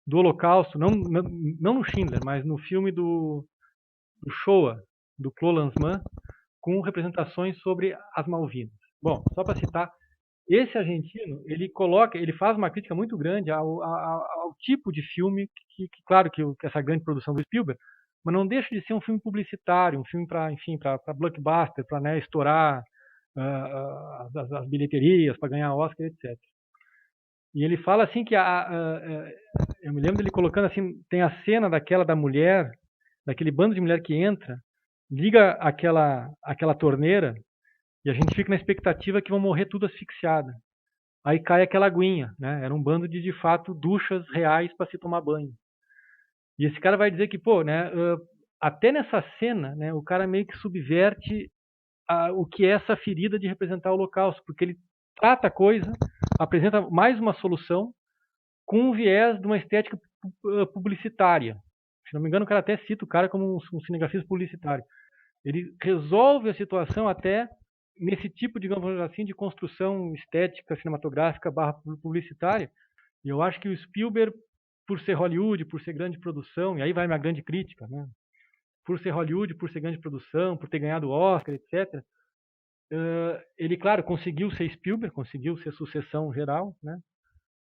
S7: do Holocausto, não no Schindler, mas no filme do Shoah, do Claude Lanzmann, com representações sobre as Malvinas. Bom, só para citar, esse argentino, ele faz uma crítica muito grande ao tipo de filme claro que essa grande produção do Spielberg, mas não deixa de ser um filme publicitário, um filme para blockbuster, para, né, estourar as bilheterias, para ganhar Oscar, etc. E ele fala assim que eu me lembro dele colocando assim, tem a cena da mulher, daquele bando de mulher que entra, liga aquela torneira e a gente fica na expectativa que vão morrer tudo asfixiada. Aí cai aquela aguinha, né? Era um bando de fato, duchas reais para se tomar banho. E esse cara vai dizer que, pô, né, até nessa cena, né, o cara meio que subverte o que é essa ferida de representar o Holocausto, porque ele trata a coisa, apresenta mais uma solução com um viés de uma estética publicitária. Se não me engano, o cara até cita o cara como um cinegrafista publicitário. Ele resolve a situação até nesse tipo, digamos assim, de construção estética, cinematográfica / publicitária. E eu acho que o Spielberg, por ser Hollywood, por ser grande produção, e aí vai minha grande crítica, né? Por ser Hollywood, por ser grande produção, por ter ganhado o Oscar, etc., ele, claro, conseguiu ser Spielberg, conseguiu ser sucessão geral, né?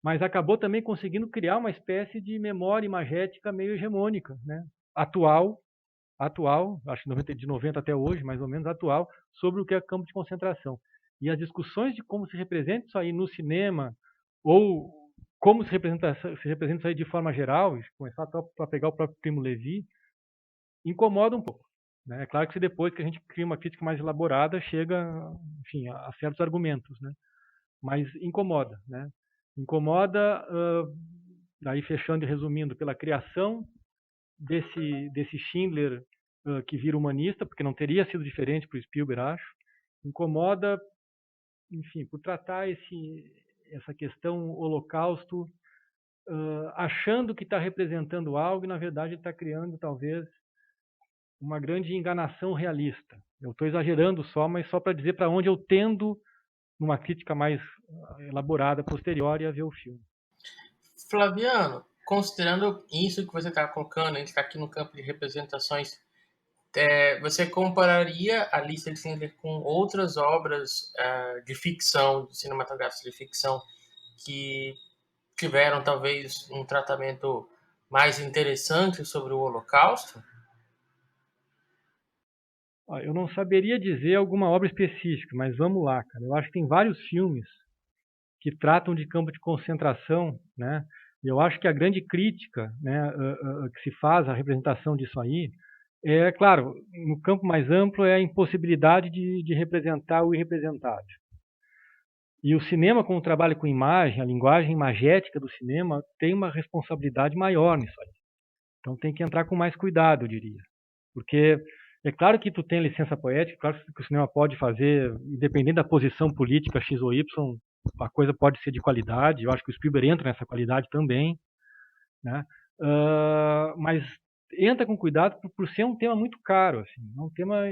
S7: Mas acabou também conseguindo criar uma espécie de memória imagética meio hegemônica, né? Atual, acho que de 90 até hoje, mais ou menos atual, sobre o que é campo de concentração. E as discussões de como se representa isso aí no cinema, ou como se representa isso aí de forma geral, começar para pegar o próprio Primo Levi, incomoda um pouco, né? É claro que depois que a gente cria uma crítica mais elaborada, chega, enfim, a certos argumentos, né? Mas incomoda, né? Incomoda, daí fechando e resumindo, pela criação desse Schindler que vira humanista, porque não teria sido diferente para o Spielberg, acho. Incomoda, enfim, por tratar essa questão holocausto, achando que está representando algo e, na verdade, está criando, talvez, uma grande enganação realista. Eu estou exagerando só, mas só para dizer para onde eu tendo, numa crítica mais elaborada, posterior, a ver o filme.
S4: Flaviano, considerando isso que você está colocando, a gente está aqui no campo de representações, você compararia a lista de Schindler com outras obras de ficção, cinematográficas de ficção, que tiveram talvez um tratamento mais interessante sobre o Holocausto?
S7: Eu não saberia dizer alguma obra específica, mas vamos lá, cara. Eu acho que tem vários filmes que tratam de campo de concentração, né? E eu acho que a grande crítica, né, que se faz à representação disso aí é, claro, no campo mais amplo, é a impossibilidade de representar o irrepresentável. E o cinema, como trabalha com imagem, a linguagem imagética do cinema, tem uma responsabilidade maior nisso aí. Então tem que entrar com mais cuidado, eu diria. Porque é claro que tu tem licença poética, claro que o cinema pode fazer, independente da posição política X ou Y, a coisa pode ser de qualidade. Eu acho que o Spielberg entra nessa qualidade também, né? Mas entra com cuidado por ser um tema muito caro, assim, um tema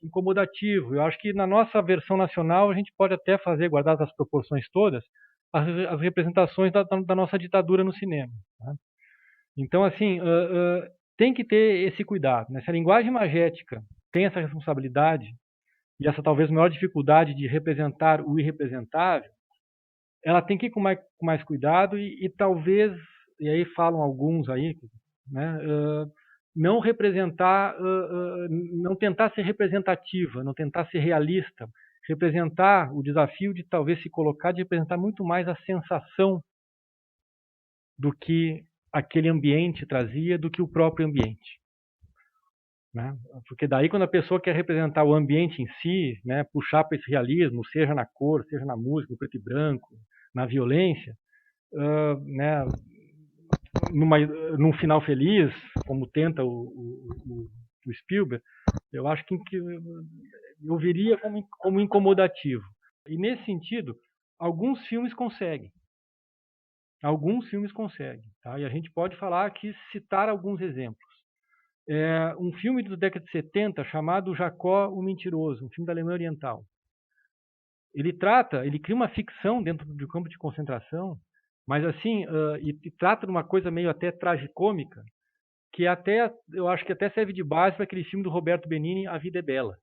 S7: incomodativo. Eu acho que na nossa versão nacional a gente pode até fazer, guardadas as proporções todas, as representações da nossa ditadura no cinema. Tá? Então, assim, tem que ter esse cuidado. Né? Se a linguagem imagética tem essa responsabilidade e essa talvez maior dificuldade de representar o irrepresentável, ela tem que ir com mais cuidado e talvez, e aí falam alguns aí, né, não representar, não tentar ser representativa, não tentar ser realista, representar o desafio de talvez se colocar, de representar muito mais a sensação do que aquele ambiente trazia, do que o próprio ambiente. Né? Porque daí quando a pessoa quer representar o ambiente em si, né, puxar para esse realismo, seja na cor, seja na música, no preto e branco, na violência, né, num final feliz, como tenta o Spielberg, eu acho que eu veria como incomodativo. E nesse sentido, alguns filmes conseguem. Alguns filmes conseguem. Tá? E a gente pode falar aqui, citar alguns exemplos. Um filme da década de 70 chamado Jacó o Mentiroso, um filme da Alemanha Oriental. Ele cria uma ficção dentro do campo de concentração, mas assim, e trata de uma coisa meio até tragicômica, que até, eu acho que até serve de base para aquele filme do Roberto Benigni, A Vida é Bela.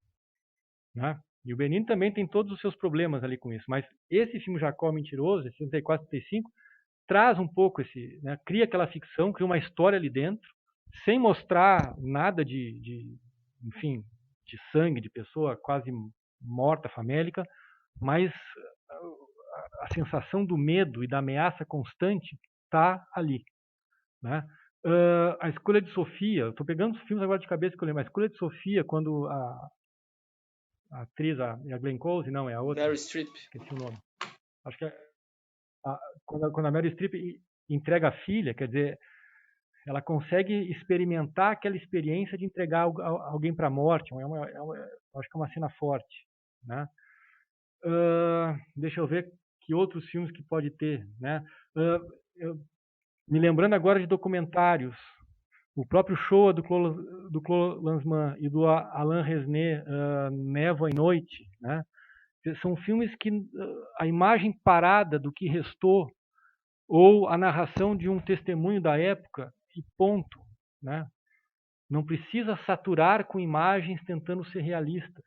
S7: Né? E o Benigni também tem todos os seus problemas ali com isso, mas esse filme Jacó Mentiroso, de 74, 75, traz um pouco né, cria aquela ficção, cria uma história ali dentro, sem mostrar nada enfim, de sangue, de pessoa quase morta, famélica, mas a sensação do medo e da ameaça constante está ali. Né? A Escolha de Sofia, estou pegando os filmes agora de cabeça que eu lembro, a Escolha de Sofia, quando a atriz, a Glenn Close, não, é a outra.
S6: Meryl Streep.
S7: Esqueci o nome. Acho que quando a Meryl Streep entrega a filha, quer dizer, ela consegue experimentar aquela experiência de entregar alguém para a morte. Acho que é uma cena forte. Né? Deixa eu ver que outros filmes que pode ter. Né? Me lembrando agora de documentários. O próprio Shoah do Claude Lanzmann e do Alain Resnais, Névoa e Noite. Né? São filmes que a imagem parada do que restou ou a narração de um testemunho da época e ponto. Né? Não precisa saturar com imagens tentando ser realistas.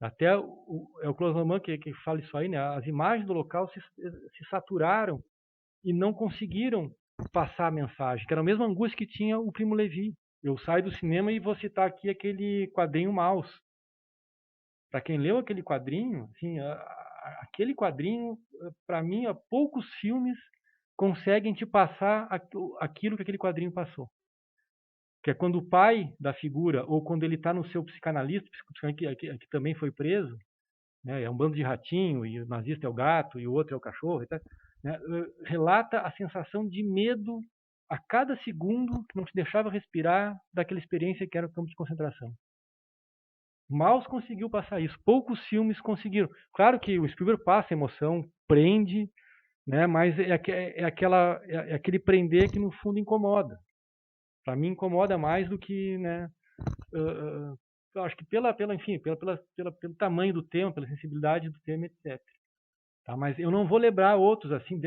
S7: Até o Claude Lanzmann que fala isso aí, né? As imagens do local se saturaram e não conseguiram passar a mensagem, que era a mesma angústia que tinha o Primo Levi. Eu saio do cinema e vou citar aqui aquele quadrinho Maus. Para quem leu aquele quadrinho, assim, aquele quadrinho, para mim, poucos filmes conseguem te passar aquilo que aquele quadrinho passou. Que é quando o pai da figura, ou quando ele está no seu psicanalista, que também foi preso, né, é um bando de ratinho, e o nazista é o gato, e o outro é o cachorro, tá, né, relata a sensação de medo a cada segundo que não te deixava respirar daquela experiência que era o campo de concentração. Maus conseguiu passar isso, poucos filmes conseguiram. Claro que o Spielberg passa emoção, prende, né, mas é aquele prender que no fundo incomoda. Para mim incomoda mais do que, né, eu acho que pelo tamanho do tema, pela sensibilidade do tema, etc. Tá, mas eu não vou lembrar outros assim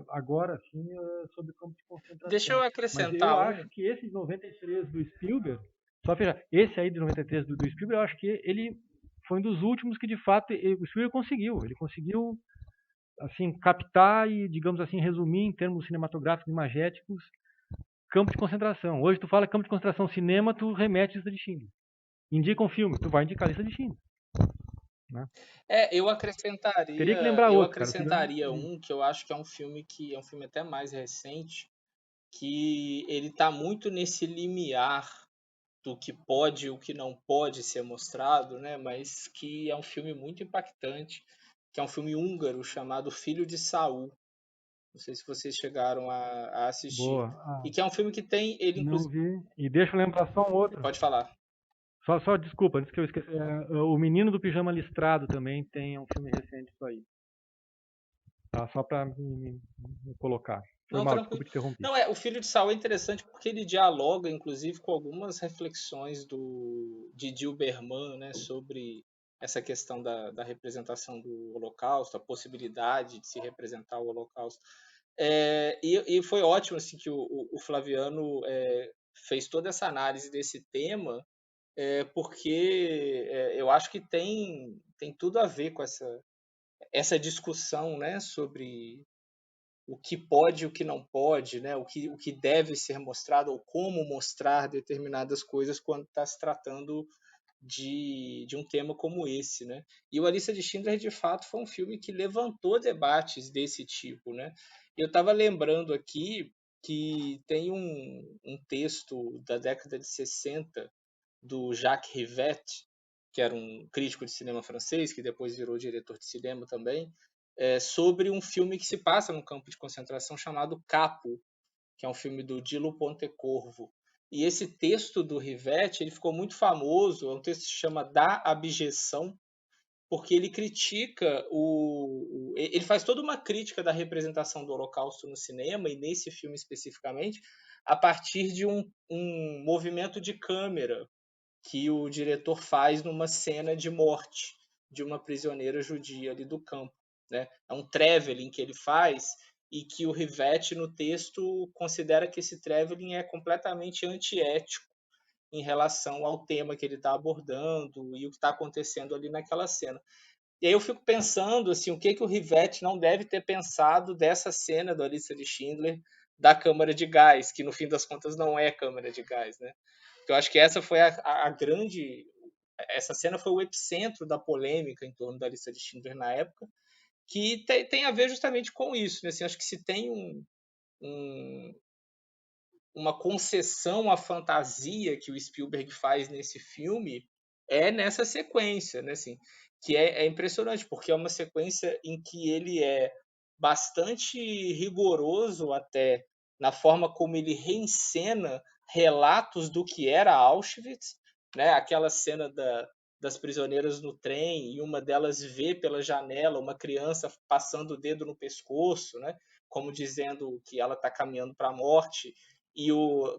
S7: agora assim sobre o campo de concentração.
S6: Deixa eu acrescentar.
S7: Mas eu acho que esse de 93 do Spielberg, só fechar, esse aí de 93 do Spielberg, eu acho que ele foi um dos últimos que de fato o Spielberg conseguiu. Ele conseguiu assim captar e, digamos assim, resumir em termos cinematográficos imagéticos campo de concentração. Hoje tu fala campo de concentração cinema, tu remete a lista de Schindler. Indica um filme, tu vai indicar a lista de Schindler. Né?
S6: Eu acrescentaria.
S7: Teria que lembrar
S6: eu
S7: outro,
S6: acrescentaria um que eu acho que é um filme até mais recente, que ele está muito nesse limiar do que pode e o que não pode ser mostrado, né? Mas que é um filme muito impactante, que é um filme húngaro chamado Filho de Saul. Não sei se vocês chegaram a assistir.
S7: Boa.
S6: E que é um filme que tem ele, inclusive.
S7: Não vi. E deixa eu lembrar só um outro.
S6: Pode falar.
S7: Só desculpa, antes que eu esqueça. O Menino do Pijama Listrado também tem um filme recente isso aí. Tá, só para me colocar. Foi
S6: Não,
S7: mal,
S6: tranquilo.
S7: desculpa te interromper.
S6: Não, o Filho de Saul é interessante porque ele dialoga, inclusive, com algumas reflexões de Dilberman, né, sobre essa questão da representação do Holocausto, a possibilidade de se representar o Holocausto. E foi ótimo assim, que o Flaviano fez toda essa análise desse tema, porque eu acho que tem tudo a ver com essa discussão, né, sobre o que pode e o que não pode, né? O que deve ser mostrado ou como mostrar determinadas coisas quando está se tratando de um tema como esse, né? E o A Lista de Schindler, de fato, foi um filme que levantou debates desse tipo, né? Eu estava lembrando aqui que tem um texto da década de 60 do Jacques Rivette, que era um crítico de cinema francês, que depois virou diretor de cinema também, sobre um filme que se passa num campo de concentração chamado Capo, que é um filme do Dilo Pontecorvo. E esse texto do Rivette ele ficou muito famoso, é um texto que se chama Da Abjeção, porque ele critica ele faz toda uma crítica da representação do Holocausto no cinema, e nesse filme especificamente, a partir de um movimento de câmera que o diretor faz numa cena de morte de uma prisioneira judia ali do campo, né? É um traveling que ele faz e que o Rivette no texto considera que esse traveling é completamente antiético em relação ao tema que ele está abordando e o que está acontecendo ali naquela cena. E aí eu fico pensando assim, o que o Rivette não deve ter pensado dessa cena da Lista de Schindler da câmara de gás, que no fim das contas não é câmara de gás, né? Eu acho que essa foi a grande. Essa cena foi o epicentro da polêmica em torno da Lista de Schindler na época, que tem a ver justamente com isso. Né? Assim, acho que se tem uma concessão à fantasia que o Spielberg faz nesse filme, é nessa sequência, né? Assim, que é impressionante, porque é uma sequência em que ele é bastante rigoroso até na forma como ele reencena relatos do que era Auschwitz, né? Aquela cena das prisioneiras no trem e uma delas vê pela janela uma criança passando o dedo no pescoço, né? Como dizendo que ela está caminhando para a morte. E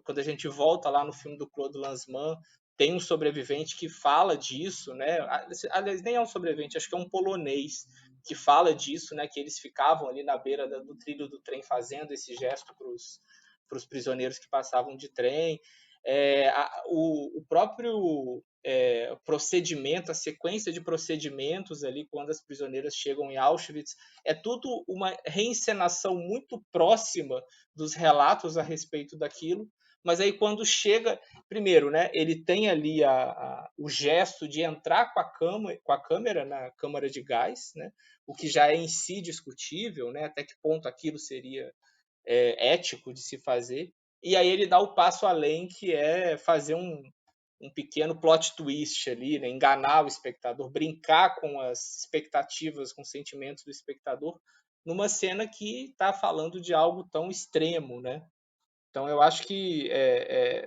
S6: quando a gente volta lá no filme do Claude Lanzmann, tem um sobrevivente que fala disso, né? Aliás, nem é um sobrevivente, acho que é um polonês que fala disso, né? Que eles ficavam ali na beira do trilho do trem fazendo esse gesto para os prisioneiros que passavam de trem. O próprio procedimento, a sequência de procedimentos ali quando as prisioneiras chegam em Auschwitz, é tudo uma reencenação muito próxima dos relatos a respeito daquilo, mas aí quando chega, primeiro, né, ele tem ali o gesto de entrar com a câmera na câmara de gás, né, o que já é em si discutível, né, até que ponto aquilo seria ético de se fazer, e aí ele dá o passo além, que é fazer um pequeno plot twist ali, né? Enganar o espectador, brincar com as expectativas, com os sentimentos do espectador, numa cena que está falando de algo tão extremo, né? Então eu acho que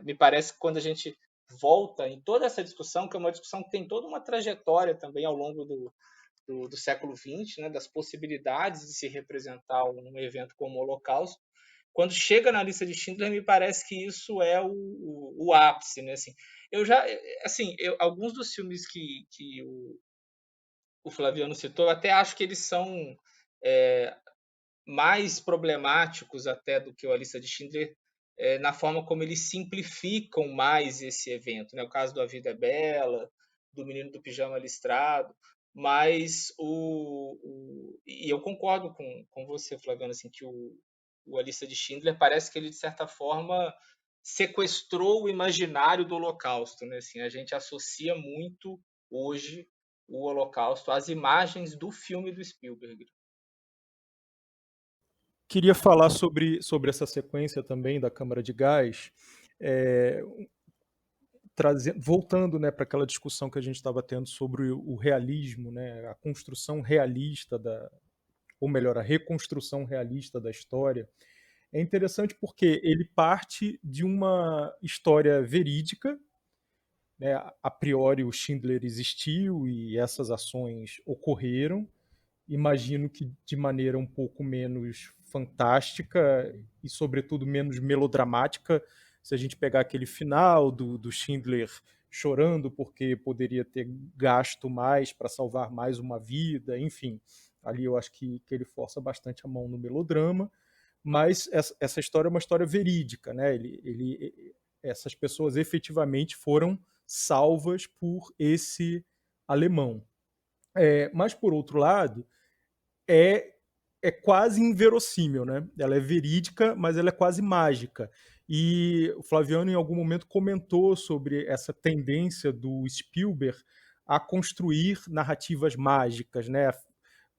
S6: me parece que quando a gente volta em toda essa discussão, que é uma discussão que tem toda uma trajetória também ao longo do século XX, né, das possibilidades de se representar um evento como o Holocausto, quando chega na Lista de Schindler, me parece que isso é o ápice, né? Alguns dos filmes que o Flaviano citou, eu até acho que eles são mais problemáticos até do que a Lista de Schindler, na forma como eles simplificam mais esse evento, né? O caso do A Vida é Bela, do Menino do Pijama Listrado, mas e eu concordo com você, Flaviano, assim, que A Lista de Schindler parece que ele, de certa forma, sequestrou o imaginário do Holocausto, né? Assim, a gente associa muito hoje o Holocausto às imagens do filme do Spielberg.
S5: Queria falar sobre essa sequência também da câmara de gás, voltando, né, para aquela discussão que a gente estava tendo sobre o realismo, né, a construção realista ou melhor, a reconstrução realista da história. É interessante porque ele parte de uma história verídica, né? A priori o Schindler existiu e essas ações ocorreram. Imagino que de maneira um pouco menos fantástica e, sobretudo, menos melodramática. Se a gente pegar aquele final do Schindler chorando porque poderia ter gasto mais para salvar mais uma vida, enfim, ali eu acho que ele força bastante a mão no melodrama, mas essa história é uma história verídica, né? Essas pessoas efetivamente foram salvas por esse alemão. Mas, por outro lado, é, é quase inverossímil, né? Ela é verídica, mas ela é quase mágica. E o Flaviano, em algum momento, comentou sobre essa tendência do Spielberg a construir narrativas mágicas, né?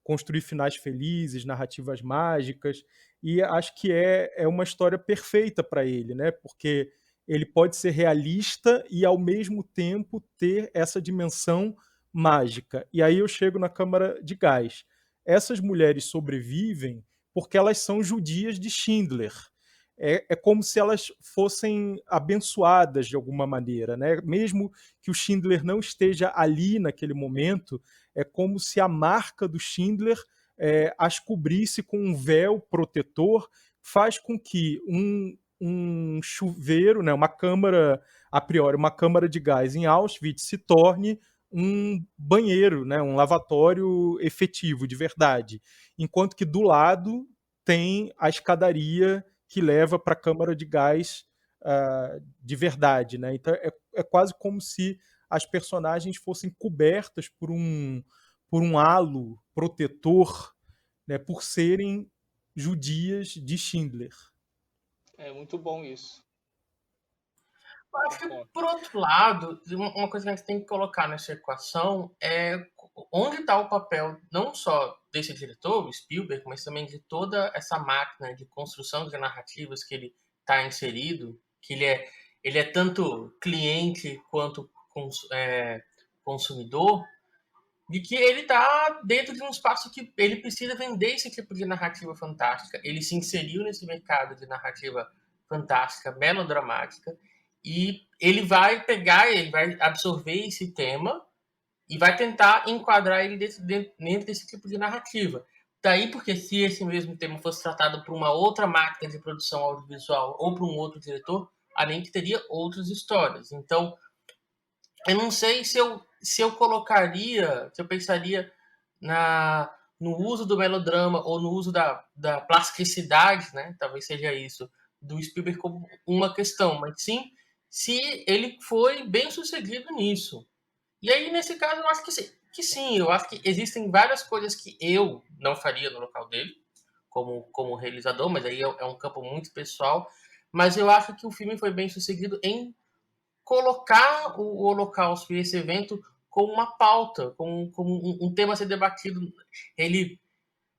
S5: Construir finais felizes, narrativas mágicas, e acho que é uma história perfeita para ele, né? Porque ele pode ser realista e, ao mesmo tempo, ter essa dimensão mágica. E aí eu chego na Câmara de Gás. Essas mulheres sobrevivem porque elas são judias de Schindler. É como se elas fossem abençoadas de alguma maneira, né? Mesmo que o Schindler não esteja ali naquele momento, é como se a marca do Schindler as cobrisse com um véu protetor, faz com que um chuveiro, né, uma câmara, a priori, uma câmara de gás em Auschwitz se torne um banheiro, né, um lavatório efetivo, de verdade. Enquanto que do lado tem a escadaria que leva para a câmara de gás de verdade. Né? Então é quase como se as personagens fossem cobertas por um halo protetor, né, por serem judias de Schindler.
S6: É muito bom isso.
S4: Eu acho que, por outro lado, uma coisa que a gente tem que colocar nessa equação é onde está o papel não só desse diretor, o Spielberg, mas também de toda essa máquina de construção de narrativas que ele está inserido, que ele é tanto cliente quanto consumidor, de que ele está dentro de um espaço que ele precisa vender esse tipo de narrativa fantástica. Ele se inseriu nesse mercado de narrativa fantástica, melodramática, e ele vai pegar, ele vai absorver esse tema e vai tentar enquadrar ele dentro desse tipo de narrativa. Daí porque se esse mesmo tema fosse tratado por uma outra máquina de produção audiovisual ou por um outro diretor, além que teria outras histórias. Então, eu não sei se eu colocaria, se eu pensaria no uso do melodrama ou no uso da plasticidade, né? Talvez seja isso, do Spielberg como uma questão, mas sim se ele foi bem sucedido nisso. E aí, nesse caso, eu acho que sim, eu acho que existem várias coisas que eu não faria no local dele, como realizador, mas aí é um campo muito pessoal. Mas eu acho que o filme foi bem sucedido em colocar o Holocausto e esse evento como uma pauta, como um tema a ser debatido. Ele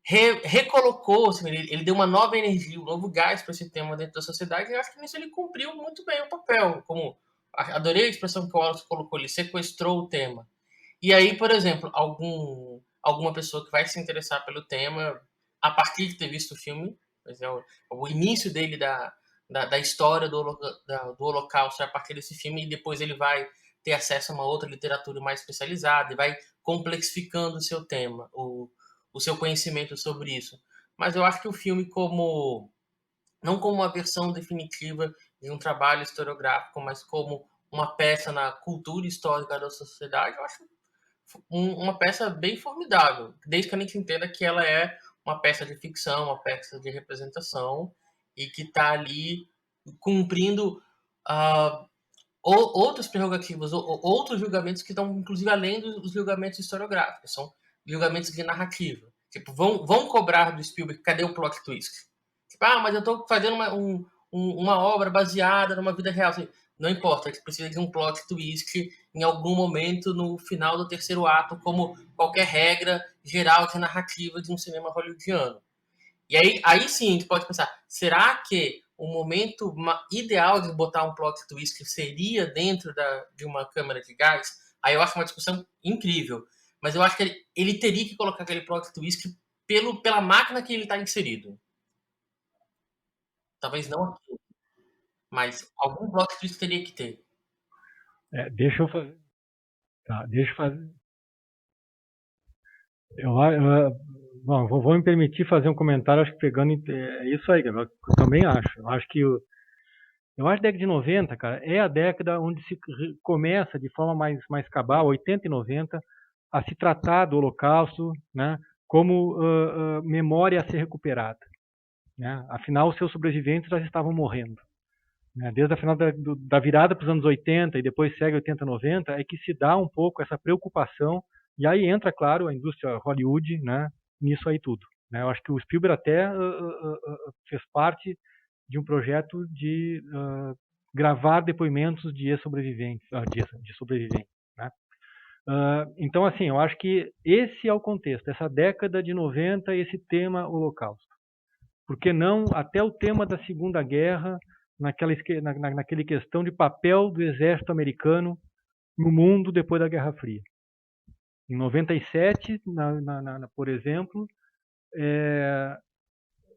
S4: recolocou, assim, ele deu uma nova energia, um novo gás para esse tema dentro da sociedade, e eu acho que nisso ele cumpriu muito bem o papel. Como adorei a expressão que o Wallace colocou, ele sequestrou o tema. E aí, por exemplo, alguma pessoa que vai se interessar pelo tema, a partir de ter visto o filme, o início dele da história do Holocausto é a partir desse filme, e depois ele vai ter acesso a uma outra literatura mais especializada e vai complexificando o seu tema, o seu conhecimento sobre isso. Mas eu acho que o filme, não como uma versão definitiva de um trabalho historiográfico, mas como uma peça na cultura histórica da sociedade, eu acho uma peça bem formidável, desde que a gente entenda que ela é uma peça de ficção, uma peça de representação, e que está ali cumprindo outras prerrogativas, outros julgamentos que estão, inclusive, além dos julgamentos historiográficos, são julgamentos de narrativa. Tipo, vão cobrar do Spielberg, cadê o plot twist? Tipo, mas eu estou fazendo uma obra baseada numa vida real. Assim, não importa, a gente precisa de um plot twist em algum momento no final do terceiro ato, como qualquer regra geral de narrativa de um cinema hollywoodiano. E aí sim a gente pode pensar, será que o momento ideal de botar um plot twist seria dentro de uma câmara de gás? Aí eu acho uma discussão incrível. Mas eu acho que ele teria que colocar aquele plot twist pela máquina que ele está inserido. Talvez não aqui, mas algum plot twist teria que ter.
S7: Deixa eu fazer. Tá, deixa eu fazer. Bom, vou me permitir fazer um comentário, acho que pegando isso aí, Gabriel, eu também acho. Eu acho que a década de 90, cara, é a década onde se começa de forma mais cabal, 80 e 90, a se tratar do Holocausto, né, como memória a ser recuperada. Né? Afinal, os seus sobreviventes já estavam morrendo. Né? Desde a final da virada para os anos 80 e depois segue 80, 90, é que se dá um pouco essa preocupação, e aí entra, claro, a indústria Hollywood, né, nisso aí tudo. Né? Eu acho que o Spielberg até fez parte de um projeto de gravar depoimentos de sobreviventes, de sobreviventes. Né? Então, assim, eu acho que esse é o contexto, essa década de 90, esse tema Holocausto. Por que não até o tema da Segunda Guerra, naquele questão de papel do exército americano no mundo depois da Guerra Fria. Em 97, por exemplo,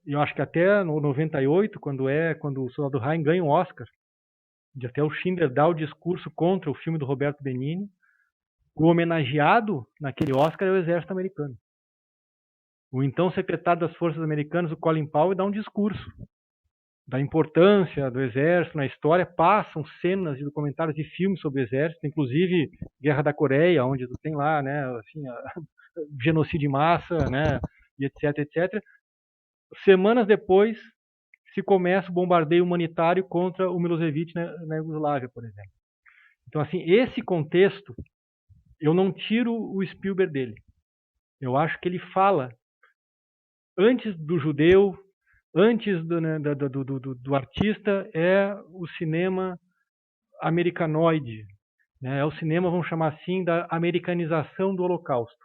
S7: eu acho que até no 98, quando o Soldado Ryan ganha um Oscar, de até o Schindler dá o discurso contra o filme do Roberto Benigni, o homenageado naquele Oscar é o exército americano. O então secretário das Forças Americanas, o Colin Powell, dá um discurso da importância do exército na história, passam cenas de documentários de filmes sobre o exército, inclusive Guerra da Coreia, onde tu tem lá, né, assim, genocídio em massa, né, e etc, etc. Semanas depois, se começa o bombardeio humanitário contra o Milosevic na Iugoslávia, por exemplo. Então, assim, esse contexto, eu não tiro o Spielberg dele. Eu acho que ele fala antes do judeu, antes do artista, é o cinema americanoide. Né? É o cinema, vamos chamar assim, da americanização do Holocausto.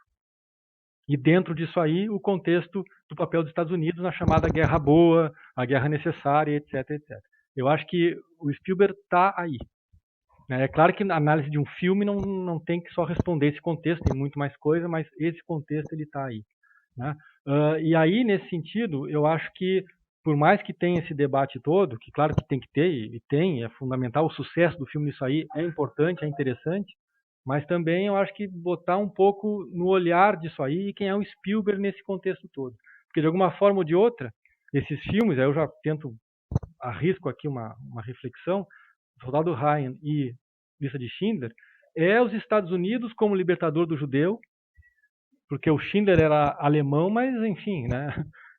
S7: E dentro disso aí, o contexto do papel dos Estados Unidos na chamada Guerra Boa, a Guerra Necessária, etc, etc. Eu acho que o Spielberg está aí. É claro que a análise de um filme não tem que só responder esse contexto, tem muito mais coisa, mas esse contexto ele está aí. Né? E aí, nesse sentido, eu acho que, por mais que tenha esse debate todo, que claro que tem que ter, e tem, é fundamental, o sucesso do filme nisso aí é importante, é interessante, mas também eu acho que botar um pouco no olhar disso aí, e quem é o Spielberg nesse contexto todo. Porque de alguma forma ou de outra, esses filmes, aí eu já arrisco aqui uma reflexão, Soldado Ryan e Lista de Schindler, é os Estados Unidos como libertador do judeu, porque o Schindler era alemão, mas enfim, né?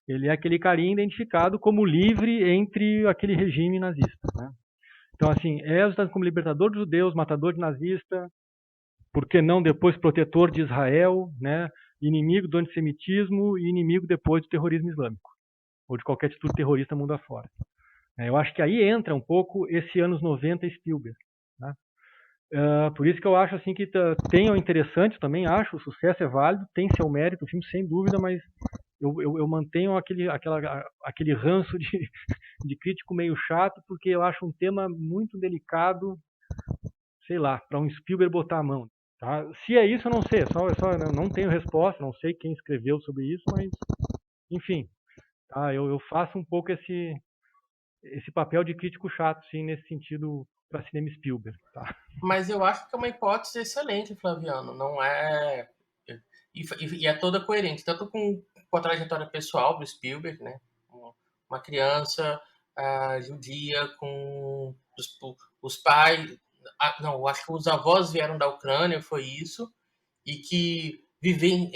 S7: Ele é aquele carinha identificado como livre entre aquele regime nazista. Né? Então, assim, é os Estados Unidos como libertador dos judeus, matador de nazista, por que não depois protetor de Israel, né? Inimigo do antissemitismo e inimigo depois do terrorismo islâmico, ou de qualquer atitude terrorista mundo afora. Eu acho que aí entra um pouco esse anos 90 Spielberg. Né? Por isso que eu acho assim que tem o interessante, também acho, o sucesso é válido, tem seu mérito, o filme sem dúvida, mas eu mantenho aquele ranço de crítico meio chato, porque eu acho um tema muito delicado, sei lá, para um Spielberg botar a mão. Tá? Se é isso, eu não sei, não tenho resposta, não sei quem escreveu sobre isso, mas enfim, tá? Eu faço um pouco esse papel de crítico chato, sim, nesse sentido, para cinema Spielberg. Tá?
S4: Mas eu acho que é uma hipótese excelente, Flaviano. Não é. E é toda coerente, tanto com a trajetória pessoal do Spielberg, né? Uma criança judia com os pais. Não, eu acho que os avós vieram da Ucrânia, foi isso, e que vivem.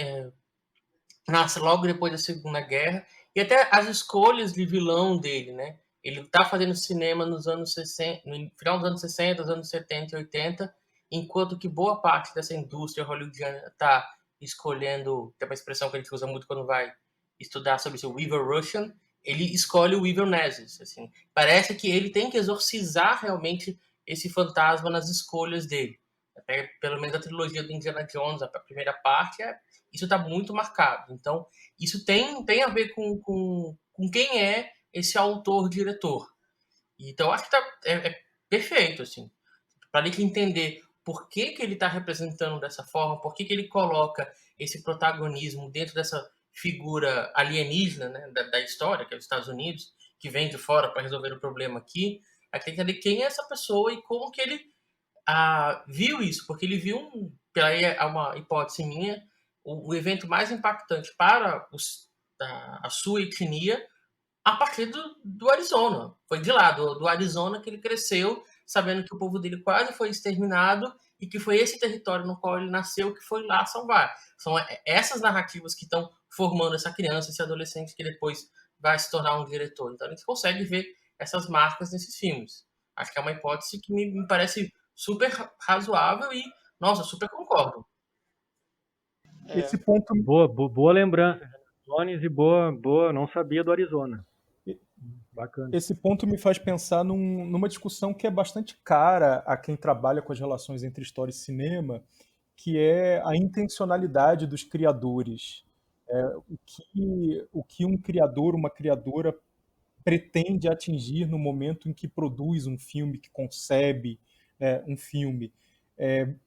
S4: Nasce logo depois da Segunda Guerra, e até as escolhas de vilão dele, né? Ele está fazendo cinema nos anos 60, no final dos anos 60, dos anos 70 e 80, enquanto que boa parte dessa indústria hollywoodiana está escolhendo, tem uma expressão que a gente usa muito quando vai estudar sobre o Weaver Russian, ele escolhe o Weaver Nazis. Assim. Parece que ele tem que exorcizar realmente esse fantasma nas escolhas dele. Até, pelo menos a trilogia do Indiana Jones, a primeira parte, isso está muito marcado. Então, isso tem a ver com quem é esse autor-diretor. Então, acho que é perfeito, assim. Para a gente entender por que ele está representando dessa forma, por que ele coloca esse protagonismo dentro dessa figura alienígena, né, da história, que é os Estados Unidos, que vem de fora para resolver o problema aqui. A gente tem que entender quem é essa pessoa e como que ele viu isso. Porque ele viu, pela aí é uma hipótese minha, o evento mais impactante para a sua etnia a partir do Arizona. Foi de lá, do Arizona, que ele cresceu, sabendo que o povo dele quase foi exterminado e que foi esse território no qual ele nasceu que foi lá salvar. São essas narrativas que estão formando essa criança, esse adolescente que depois vai se tornar um diretor. Então a gente consegue ver essas marcas nesses filmes. Acho que é uma hipótese que me parece super razoável e, nossa, super concordo.
S5: Esse ponto,
S7: Boa lembrança, Jones, e boa, não sabia do Arizona. Bacana.
S5: esse ponto me faz pensar numa discussão que é bastante cara a quem trabalha com as relações entre história e cinema, que é a intencionalidade dos criadores. O que um criador, uma criadora pretende atingir no momento em que produz um filme, que concebe um filme.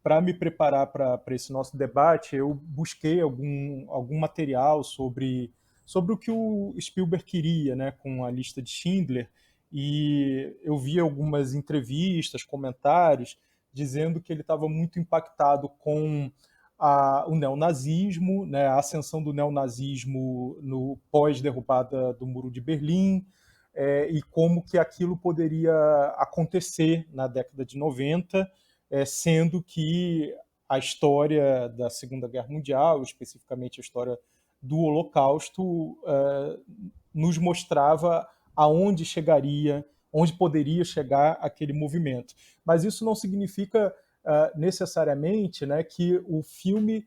S5: Para me preparar para esse nosso debate, eu busquei algum material sobre o que o Spielberg queria, né, com a lista de Schindler, e eu vi algumas entrevistas, comentários, dizendo que ele estava muito impactado com o neonazismo, né, a ascensão do neonazismo no pós-derrubada do Muro de Berlim, e como que aquilo poderia acontecer na década de 90, sendo que a história da Segunda Guerra Mundial, especificamente a história do Holocausto, nos mostrava aonde chegaria, onde poderia chegar aquele movimento. Mas isso não significa necessariamente, né, que o filme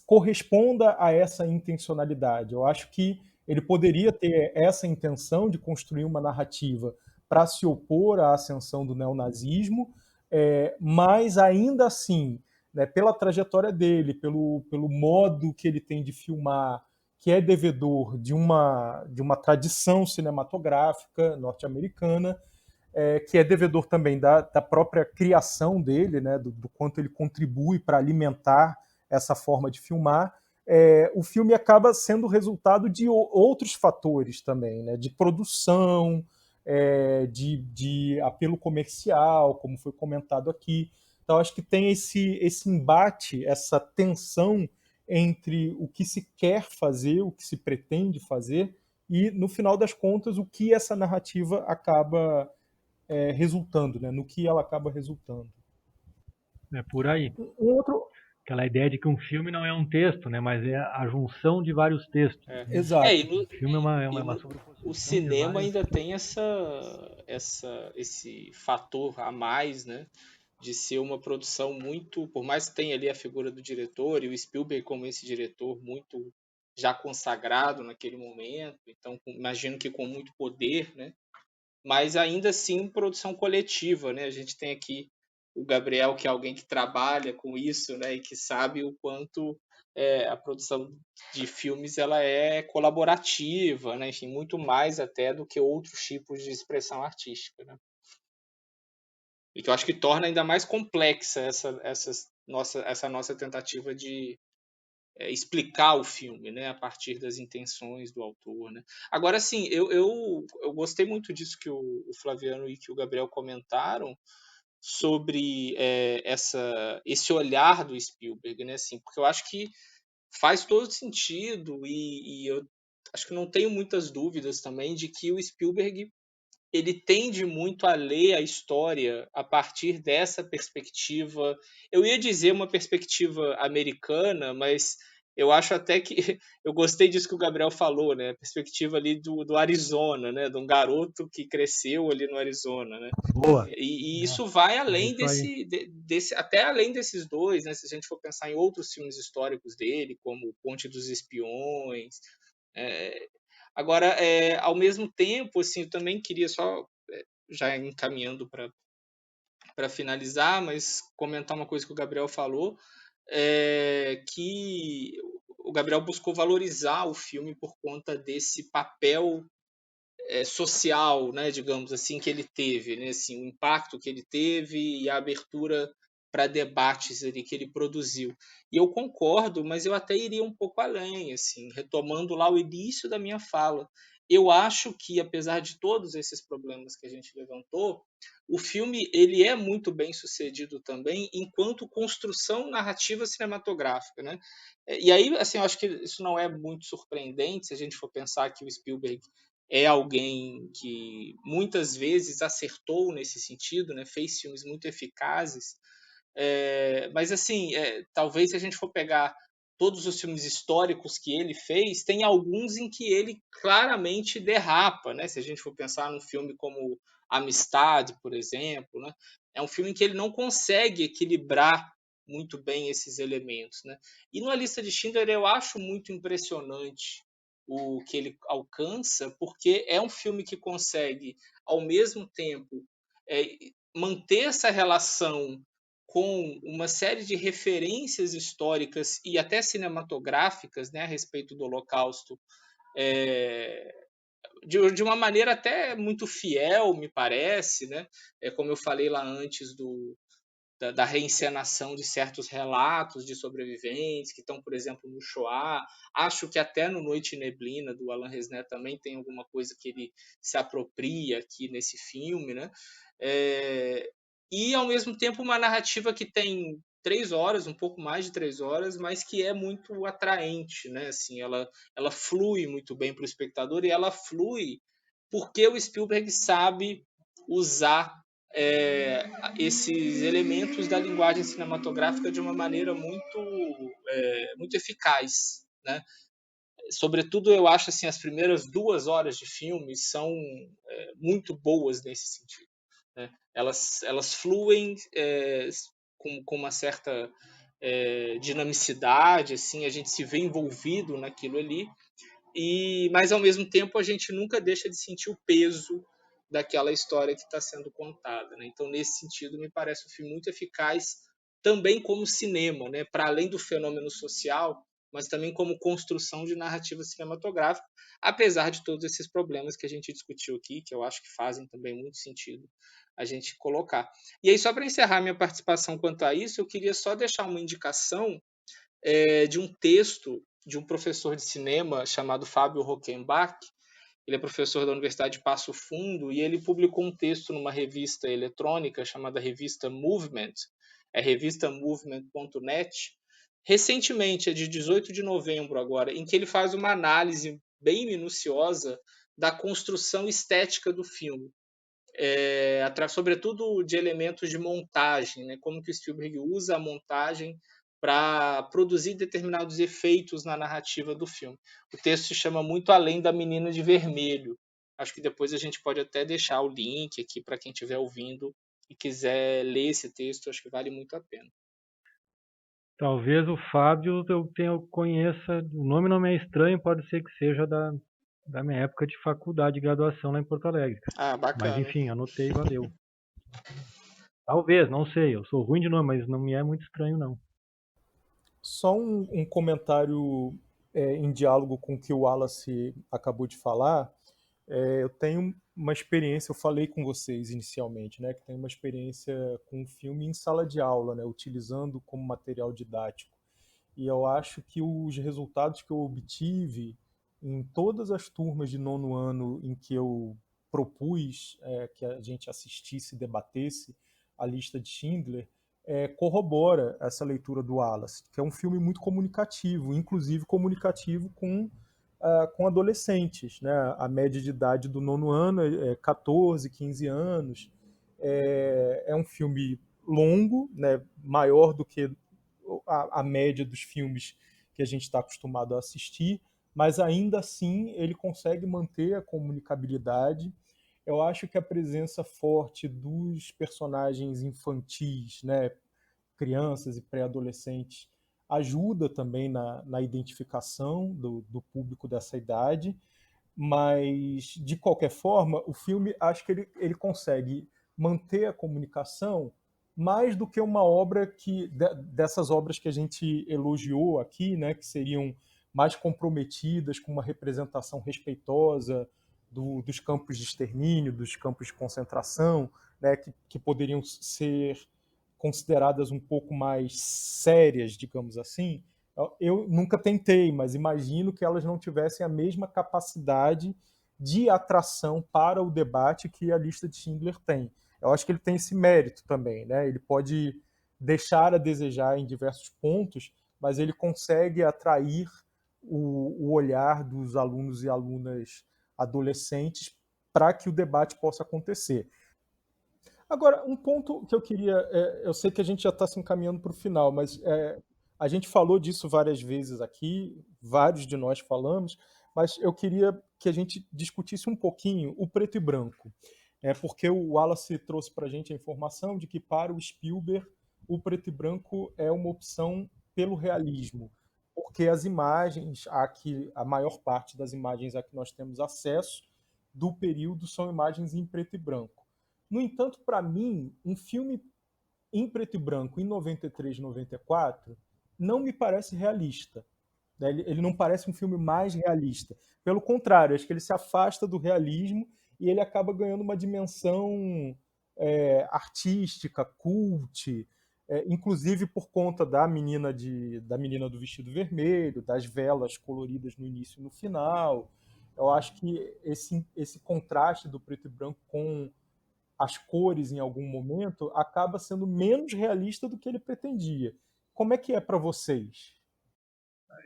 S5: corresponda a essa intencionalidade. Eu acho que ele poderia ter essa intenção de construir uma narrativa para se opor à ascensão do neonazismo, mas ainda assim, né, pela trajetória dele, pelo modo que ele tem de filmar, que é devedor de uma tradição cinematográfica norte-americana, que é devedor também da própria criação dele, né, do quanto ele contribui para alimentar essa forma de filmar, o filme acaba sendo resultado de outros fatores também, né, de produção, de apelo comercial, como foi comentado aqui. Então, acho que tem esse embate, essa tensão entre o que se quer fazer, o que se pretende fazer, e, no final das contas, o que essa narrativa acaba resultando, né? No que ela acaba resultando.
S7: É por aí.
S5: Um outro...
S7: Aquela ideia de que um filme não é um texto, né, mas é a junção de vários textos.
S5: Exato.
S7: O filme é uma sobreposição
S6: o cinema
S7: de vários...
S6: ainda tem esse fator a mais, né, de ser uma produção muito, por mais que tenha ali a figura do diretor e o Spielberg como esse diretor muito já consagrado naquele momento, então imagino que com muito poder, né, mas ainda assim produção coletiva, né, a gente tem aqui o Gabriel, que é alguém que trabalha com isso, né, e que sabe o quanto a produção de filmes ela é colaborativa, né, enfim, muito mais até do que outros tipos de expressão artística, né? E que eu acho que torna ainda mais complexa essa nossa tentativa de explicar o filme, né, a partir das intenções do autor, né? Agora, sim, eu gostei muito disso que o Flaviano e que o Gabriel comentaram, sobre esse olhar do Spielberg, né? Assim, porque eu acho que faz todo sentido e eu acho que não tenho muitas dúvidas também de que o Spielberg ele tende muito a ler a história a partir dessa perspectiva. Eu ia dizer uma perspectiva americana, mas eu acho até que eu gostei disso que o Gabriel falou, né? A perspectiva ali do Arizona, né? De um garoto que cresceu ali no Arizona, né?
S7: Boa.
S6: E isso vai além
S7: isso
S6: até além desses dois, né? Se a gente for pensar em outros filmes históricos dele, como Ponte dos Espiões. Agora, ao mesmo tempo, assim, eu também queria só, já encaminhando para finalizar, mas comentar uma coisa que o Gabriel falou, que o Gabriel buscou valorizar o filme por conta desse papel social, né, digamos assim, que ele teve, né, assim, o impacto que ele teve e a abertura para debates ali que ele produziu. E eu concordo, mas eu até iria um pouco além, assim, retomando lá o início da minha fala. eu acho que, apesar de todos esses problemas que a gente levantou, o filme ele é muito bem sucedido também enquanto construção narrativa cinematográfica, né? E aí, assim, eu acho que isso não é muito surpreendente se a gente for pensar que o Spielberg é alguém que muitas vezes acertou nesse sentido, né? Fez filmes muito eficazes, mas assim, talvez se a gente for pegar todos os filmes históricos que ele fez, tem alguns em que ele claramente derrapa, né? Se a gente for pensar num filme como Amistade, por exemplo, né? É um filme em que ele não consegue equilibrar muito bem esses elementos, né? E no A Lista de Schindler eu acho muito impressionante o que ele alcança, porque é um filme que consegue, ao mesmo tempo, é, manter essa relação com uma série de referências históricas e até cinematográficas, né, a respeito do Holocausto, é, de uma maneira até muito fiel, me parece, né? Como eu falei lá antes da reencenação de certos relatos de sobreviventes que estão, por exemplo, no Shoah. Acho que até no Noite e Neblina, do Alain Resnais, também tem alguma coisa que ele se apropria aqui nesse filme, né? E, ao mesmo tempo, uma narrativa que tem 3 horas, um pouco mais de 3 horas, mas que é muito atraente, né? Assim, ela flui muito bem para o espectador e ela flui porque o Spielberg sabe usar esses elementos da linguagem cinematográfica de uma maneira muito eficaz, né? Sobretudo, eu acho assim, as primeiras 2 horas de filme são muito boas nesse sentido, né? Elas fluem com uma certa dinamicidade, assim, a gente se vê envolvido naquilo ali, mas ao mesmo tempo a gente nunca deixa de sentir o peso daquela história que está sendo contada, né? Então, nesse sentido, me parece um filme muito eficaz também como cinema, né? Para além do fenômeno social, mas também como construção de narrativa cinematográfica, apesar de todos esses problemas que a gente discutiu aqui, que eu acho que fazem também muito sentido a gente colocar. E aí, só para encerrar minha participação quanto a isso, eu queria só deixar uma indicação de um texto de um professor de cinema chamado Fábio Rockenbach. Ele é professor da Universidade de Passo Fundo e ele publicou um texto numa revista eletrônica chamada Revista Movement, revistamovement.net, recentemente, é de 18 de novembro agora, em que ele faz uma análise bem minuciosa da construção estética do filme, sobretudo de elementos de montagem, né? Como que o Spielberg usa a montagem para produzir determinados efeitos na narrativa do filme. O texto se chama Muito Além da Menina de Vermelho. Acho que depois a gente pode até deixar o link aqui para quem estiver ouvindo e quiser ler esse texto, acho que vale muito a pena.
S7: Talvez o Fábio eu conheça, o nome não me é estranho, pode ser que seja da minha época de faculdade, de graduação lá em Porto Alegre.
S6: Ah, bacana.
S7: Mas enfim, anotei, valeu. Talvez, não sei, eu sou ruim de nome, mas não me é muito estranho não.
S5: Só um comentário em diálogo com o que o Wallace acabou de falar. Eu tenho uma experiência, eu falei com vocês inicialmente, né, que tenho uma experiência com um filme em sala de aula, né, utilizando como material didático. E eu acho que os resultados que eu obtive em todas as turmas de 9º ano em que eu propus que a gente assistisse e debatesse a lista de Schindler, corrobora essa leitura do Wallace, que é um filme muito comunicativo, inclusive comunicativo com adolescentes, né? A média de idade do 9º ano é 14, 15 anos. É um filme longo, né? Maior do que a média dos filmes que a gente está acostumado a assistir, mas ainda assim ele consegue manter a comunicabilidade. Eu acho que a presença forte dos personagens infantis, né, crianças e pré-adolescentes, ajuda também na identificação do público dessa idade, mas de qualquer forma, o filme, acho que ele consegue manter a comunicação mais do que uma obra dessas obras que a gente elogiou aqui, né, que seriam mais comprometidas com uma representação respeitosa dos campos de extermínio, dos campos de concentração, né, que poderiam ser consideradas um pouco mais sérias, digamos assim. Eu nunca tentei, mas imagino que elas não tivessem a mesma capacidade de atração para o debate que a lista de Schindler tem. Eu acho que ele tem esse mérito também, né? Ele pode deixar a desejar em diversos pontos, mas ele consegue atrair o olhar dos alunos e alunas adolescentes para que o debate possa acontecer. Agora, um ponto que eu queria. Eu sei que a gente já está se encaminhando para o final, mas a gente falou disso várias vezes aqui, vários de nós falamos, mas eu queria que a gente discutisse um pouquinho o preto e branco. Porque o Wallace trouxe para a gente a informação de que, para o Spielberg, o preto e branco é uma opção pelo realismo, porque as imagens, a maior parte das imagens a que nós temos acesso do período são imagens em preto e branco. No entanto, para mim, um filme em preto e branco em 93, 94 não me parece realista. Ele não parece um filme mais realista. Pelo contrário, acho que ele se afasta do realismo e ele acaba ganhando uma dimensão artística, cult, inclusive por conta da menina do vestido vermelho, das velas coloridas no início e no final. Eu acho que esse contraste do preto e branco com as cores em algum momento acaba sendo menos realista do que ele pretendia. Como é que é para vocês?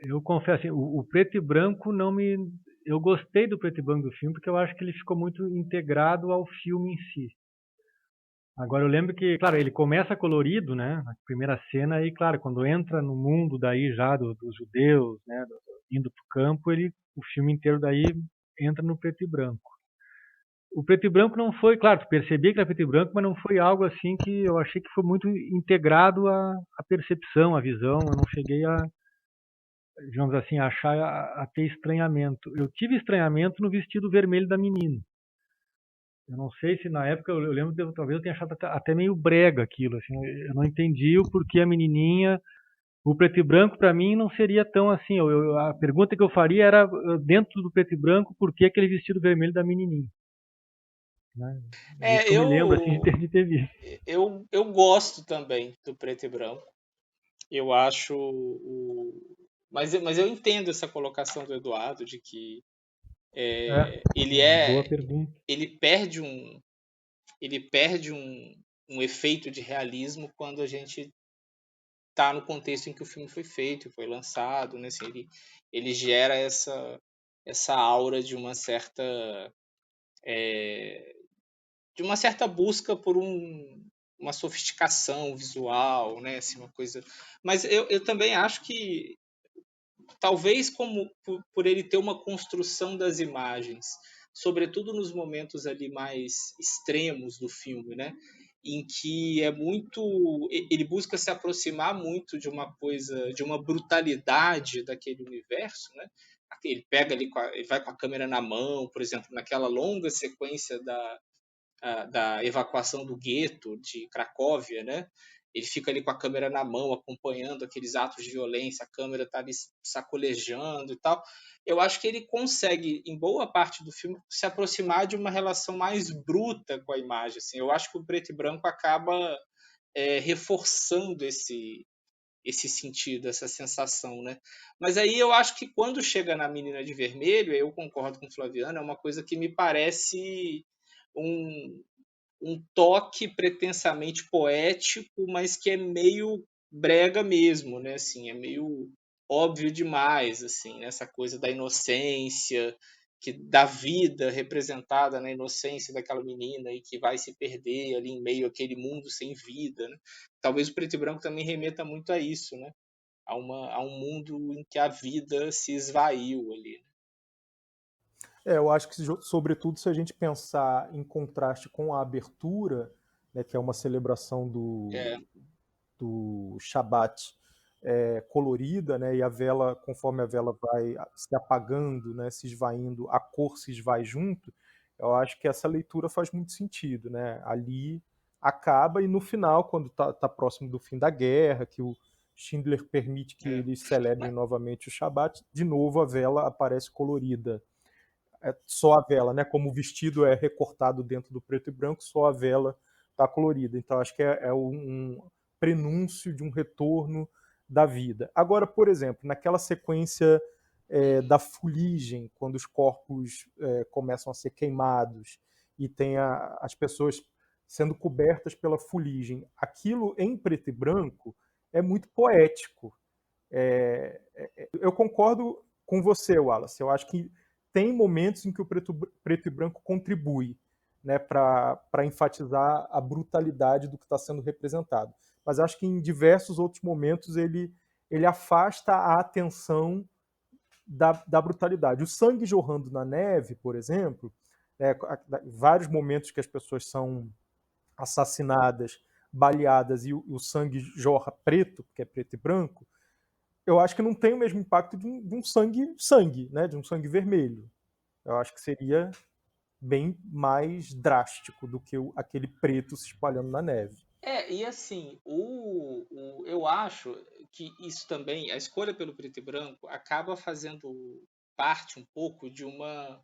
S7: Eu confesso, assim, o preto e branco não me. Eu gostei do preto e branco do filme porque eu acho que ele ficou muito integrado ao filme em si. Agora eu lembro que, claro, ele começa colorido, né? A primeira cena, e claro, quando entra no mundo daí já dos judeus, né? Indo para o campo, o filme inteiro daí entra no preto e branco. O preto e branco não foi, claro, tu percebia que era preto e branco, mas não foi algo assim que eu achei que foi muito integrado à percepção, à visão. Eu não cheguei a, digamos assim, a achar, a ter estranhamento. Eu tive estranhamento no vestido vermelho da menina. Eu não sei se na época, eu lembro que talvez eu tenha achado até meio brega aquilo, assim, eu não entendi o porquê a menininha, o preto e branco para mim não seria tão assim, a pergunta que eu faria era, dentro do preto e branco, por que aquele vestido vermelho da menininha? Né? É isso que eu me lembro assim, de ter visto.
S6: Eu gosto também do preto e branco. Eu acho mas eu entendo essa colocação do Eduardo de que
S7: Boa pergunta.
S6: ele perde um efeito de realismo quando a gente está no contexto em que o filme foi feito, foi lançado, né? Assim, ele gera essa aura de uma certa busca por uma sofisticação visual, né? Assim, uma coisa. Mas eu também acho que talvez como por ele ter uma construção das imagens, sobretudo nos momentos ali mais extremos do filme, né? Em que ele busca se aproximar muito de uma coisa, de uma brutalidade daquele universo, né? Ele pega ali, ele vai com a câmera na mão, por exemplo, naquela longa sequência da evacuação do gueto de Cracóvia, né? Ele fica ali com a câmera na mão, acompanhando aqueles atos de violência, a câmera está ali sacolejando e tal. Eu acho que ele consegue, em boa parte do filme, se aproximar de uma relação mais bruta com a imagem. Assim. Eu acho que o preto e branco acaba reforçando esse sentido, essa sensação, né? Mas aí eu acho que quando chega na Menina de Vermelho, eu concordo com o Flaviano, é uma coisa que me parece um toque pretensamente poético, mas que é meio brega mesmo, né? Assim, é meio óbvio demais, assim, essa coisa da inocência, da vida representada na inocência daquela menina e que vai se perder ali em meio àquele mundo sem vida, né? Talvez o preto e branco também remeta muito a isso, né? A um mundo em que a vida se esvaiu ali.
S5: Eu acho que, sobretudo, se a gente pensar em contraste com a abertura, né, que é uma celebração do Shabat colorida, né, e a vela, conforme a vela vai se apagando, né, se esvaindo, a cor se esvai junto, eu acho que essa leitura faz muito sentido. Né? Ali acaba, e no final, quando está próximo do fim da guerra, que o Schindler permite que eles celebrem novamente o Shabat, de novo a vela aparece colorida. Só a vela, né? Como o vestido é recortado dentro do preto e branco, só a vela está colorida. Então, acho que é um prenúncio de um retorno da vida. Agora, por exemplo, naquela sequência da fuligem, quando os corpos começam a ser queimados e tem as pessoas sendo cobertas pela fuligem. Aquilo em preto e branco é muito poético. Eu concordo com você, Wallace. Eu acho que tem momentos em que o preto e branco contribui, né, para enfatizar a brutalidade do que está sendo representado. Mas acho que em diversos outros momentos ele afasta a atenção da brutalidade. O sangue jorrando na neve, por exemplo, vários momentos que as pessoas são assassinadas, baleadas e o sangue jorra preto, que é preto e branco, eu acho que não tem o mesmo impacto de um sangue, né, de um sangue vermelho. Eu acho que seria bem mais drástico do que aquele preto se espalhando na neve.
S6: E assim, eu acho que isso também, a escolha pelo preto e branco, acaba fazendo parte um pouco de uma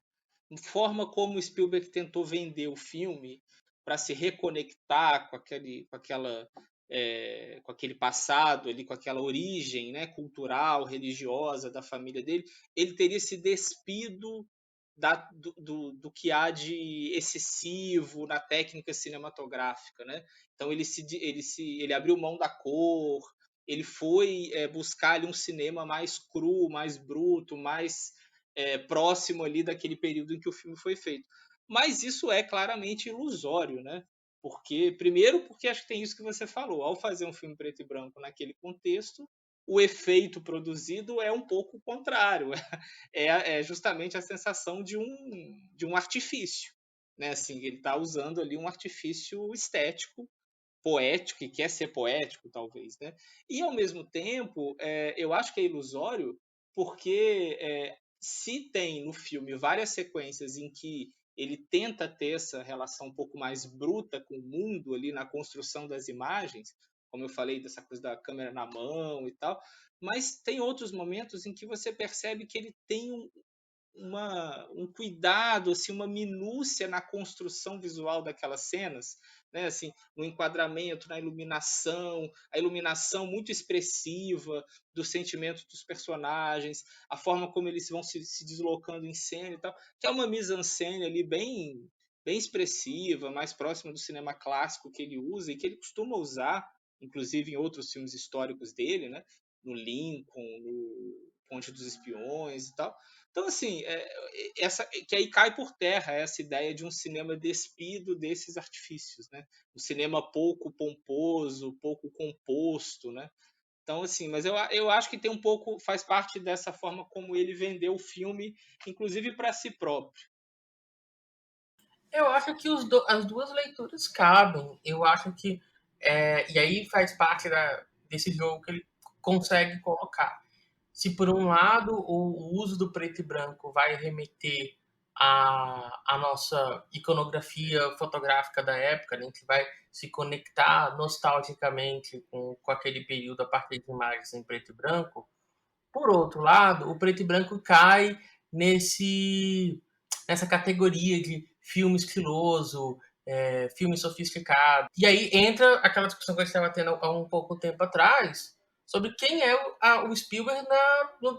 S6: forma como o Spielberg tentou vender o filme para se reconectar com aquele passado ali, com aquela origem, né, cultural, religiosa da família dele. Ele teria se despido do que há de excessivo na técnica cinematográfica, né? Então ele abriu mão da cor, ele foi buscar ali um cinema mais cru, mais bruto, mais próximo ali daquele período em que o filme foi feito. Mas isso é claramente ilusório, né? Primeiro porque acho que tem isso que você falou, ao fazer um filme preto e branco naquele contexto, o efeito produzido é um pouco o contrário, é justamente a sensação de um artifício, né? Assim, ele está usando ali um artifício estético, poético, que quer ser poético, talvez, né? E, ao mesmo tempo, eu acho que é ilusório porque se tem no filme várias sequências em que ele tenta ter essa relação um pouco mais bruta com o mundo ali na construção das imagens, como eu falei, dessa coisa da câmera na mão e tal, mas tem outros momentos em que você percebe que ele tem um cuidado, assim, uma minúcia na construção visual daquelas cenas, né? Assim, no enquadramento, na iluminação, a iluminação muito expressiva do sentimento dos personagens, a forma como eles vão se deslocando em cena e tal, que é uma mise-en-scène ali bem expressiva, mais próxima do cinema clássico que ele usa e que ele costuma usar, inclusive em outros filmes históricos dele, né? No Lincoln, no Ponte dos Espiões e tal. Então, assim, que aí cai por terra essa ideia de um cinema despido desses artifícios, né? Um cinema pouco pomposo, pouco composto, né? Então, assim, mas eu acho que tem um pouco, faz parte dessa forma como ele vendeu o filme, inclusive para si próprio.
S4: Eu acho que as duas leituras cabem. Eu acho que. E aí faz parte desse jogo que ele consegue colocar. Se por um lado o uso do preto e branco vai remeter à nossa iconografia fotográfica da época, né? A gente vai se conectar nostalgicamente com aquele período a partir de imagens em preto e branco. Por outro lado, o preto e branco cai nessa categoria de filme estiloso, filme sofisticado. E aí entra aquela discussão que a gente estava tendo há um pouco tempo atrás, sobre quem é o Spielberg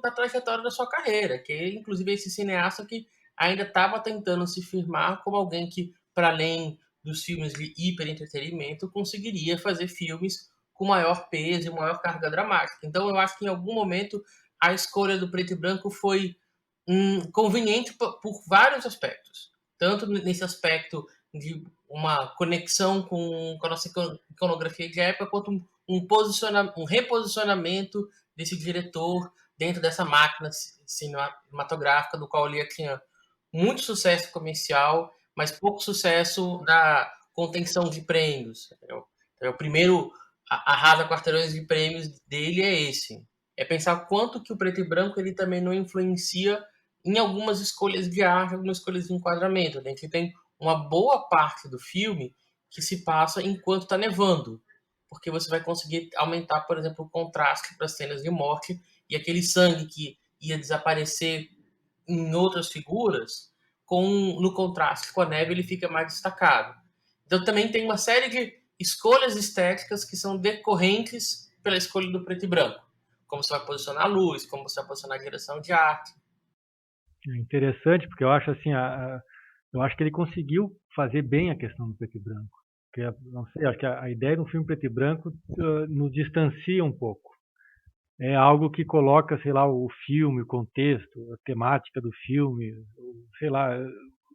S4: na trajetória da sua carreira, que é, inclusive, esse cineasta que ainda estava tentando se firmar como alguém que, para além dos filmes de hiperentretenimento, conseguiria fazer filmes com maior peso e maior carga dramática. Então, eu acho que, em algum momento, a escolha do preto e branco foi conveniente por vários aspectos. Tanto nesse aspecto de uma conexão com a nossa iconografia de época, quanto um reposicionamento desse diretor dentro dessa máquina cinematográfica, do qual ele tinha muito sucesso comercial, mas pouco sucesso na contenção de prêmios. Então, o primeiro arrasa quarteirões de prêmios dele é esse. É pensar quanto que o preto e branco ele também não influencia em algumas escolhas de arte, algumas escolhas de enquadramento. A gente tem uma boa parte do filme que se passa enquanto está nevando, porque você vai conseguir aumentar, por exemplo, o contraste para as cenas de morte e aquele sangue que ia desaparecer em outras figuras, no contraste com a neve, ele fica mais destacado. Então também tem uma série de escolhas estéticas que são decorrentes pela escolha do preto e branco. como você vai posicionar a luz, como você vai posicionar a direção de arte.
S7: É interessante, porque eu acho assim, eu acho que ele conseguiu fazer bem a questão do preto e branco. Porque, não sei, acho que a ideia de um filme preto e branco nos distancia um pouco. É algo que coloca, sei lá, o filme, o contexto, a temática do filme, sei lá,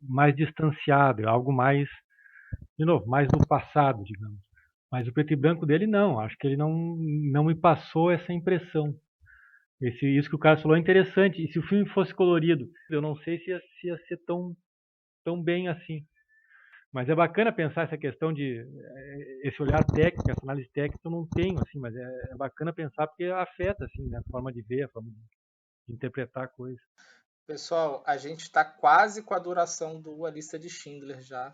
S7: mais distanciado, é algo mais, de novo, mais do passado, digamos. Mas o preto e branco dele não, acho que ele não me passou essa impressão. Isso que o Carlos falou é interessante. E se o filme fosse colorido, eu não sei se ia ser tão bem assim. Mas é bacana pensar essa questão de esse olhar técnico, essa análise técnica eu não tenho, assim, mas é bacana pensar porque afeta assim, né, a forma de ver, a forma de interpretar a coisa.
S6: Pessoal, a gente está quase com a duração do A Lista de Schindler já.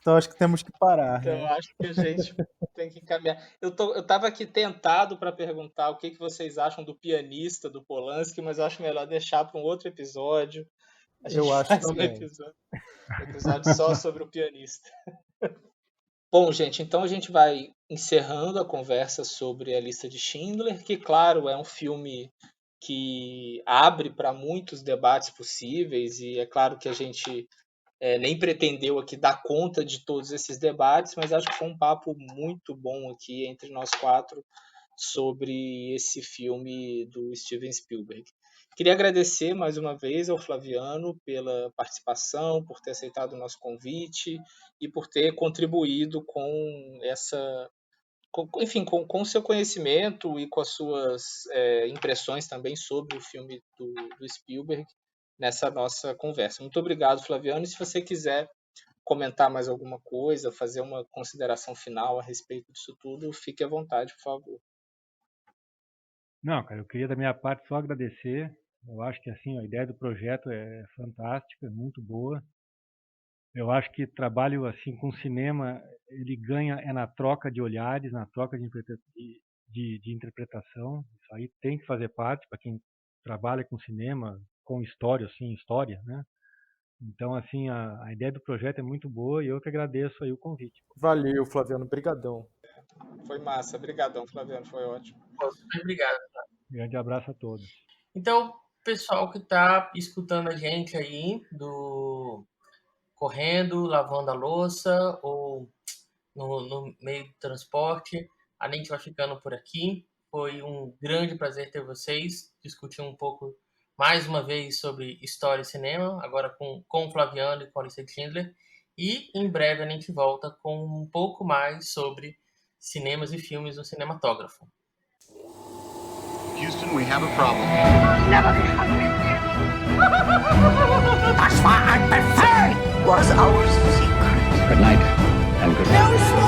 S5: Então acho que temos que parar.
S6: Então,
S5: né?
S6: acho que a gente tem que encaminhar. Eu estava aqui tentado para perguntar o que vocês acham do Pianista, do Polanski, mas eu acho melhor deixar para um outro episódio. A gente
S5: Eu acho
S6: faz
S5: também.
S6: um episódio só sobre o Pianista. Bom, gente, então a gente vai encerrando a conversa sobre A Lista de Schindler, que, claro, é um filme que abre para muitos debates possíveis, e é claro que a gente nem pretendeu aqui dar conta de todos esses debates, mas acho que foi um papo muito bom aqui entre nós quatro sobre esse filme do Steven Spielberg. Queria agradecer mais uma vez ao Flaviano pela participação, por ter aceitado o nosso convite e por ter contribuído com essa, enfim, com o seu conhecimento e com as suas impressões também sobre o filme do Spielberg nessa nossa conversa. Muito obrigado, Flaviano. E se você quiser comentar mais alguma coisa, fazer uma consideração final a respeito disso tudo, fique à vontade, por favor.
S7: Não, cara, eu queria da minha parte só agradecer. Eu acho que assim, a ideia do projeto é fantástica, é muito boa. Eu acho que trabalho assim com cinema, ele ganha na troca de olhares, na troca de interpretação. Isso aí tem que fazer parte para quem trabalha com cinema, com história, assim, história, né? Então, assim, a ideia do projeto é muito boa e eu que agradeço aí o convite.
S5: Valeu, Flaviano, brigadão.
S6: Foi massa, obrigadão, Flaviano, foi ótimo.
S4: Muito obrigado.
S7: Grande abraço a todos.
S4: Então, pessoal que está escutando a gente aí, correndo, lavando a louça ou no meio do transporte, a gente vai ficando por aqui. Foi um grande prazer ter vocês, discutir um pouco mais uma vez sobre história e cinema, agora com o Flaviano e com a Lista de Schindler. E em breve a gente volta com um pouco mais sobre cinemas e filmes no cinematógrafo.
S8: Houston, we have a problem.
S2: Never be hungry. That's why I prefer it was our secret.
S8: Good night and good
S2: No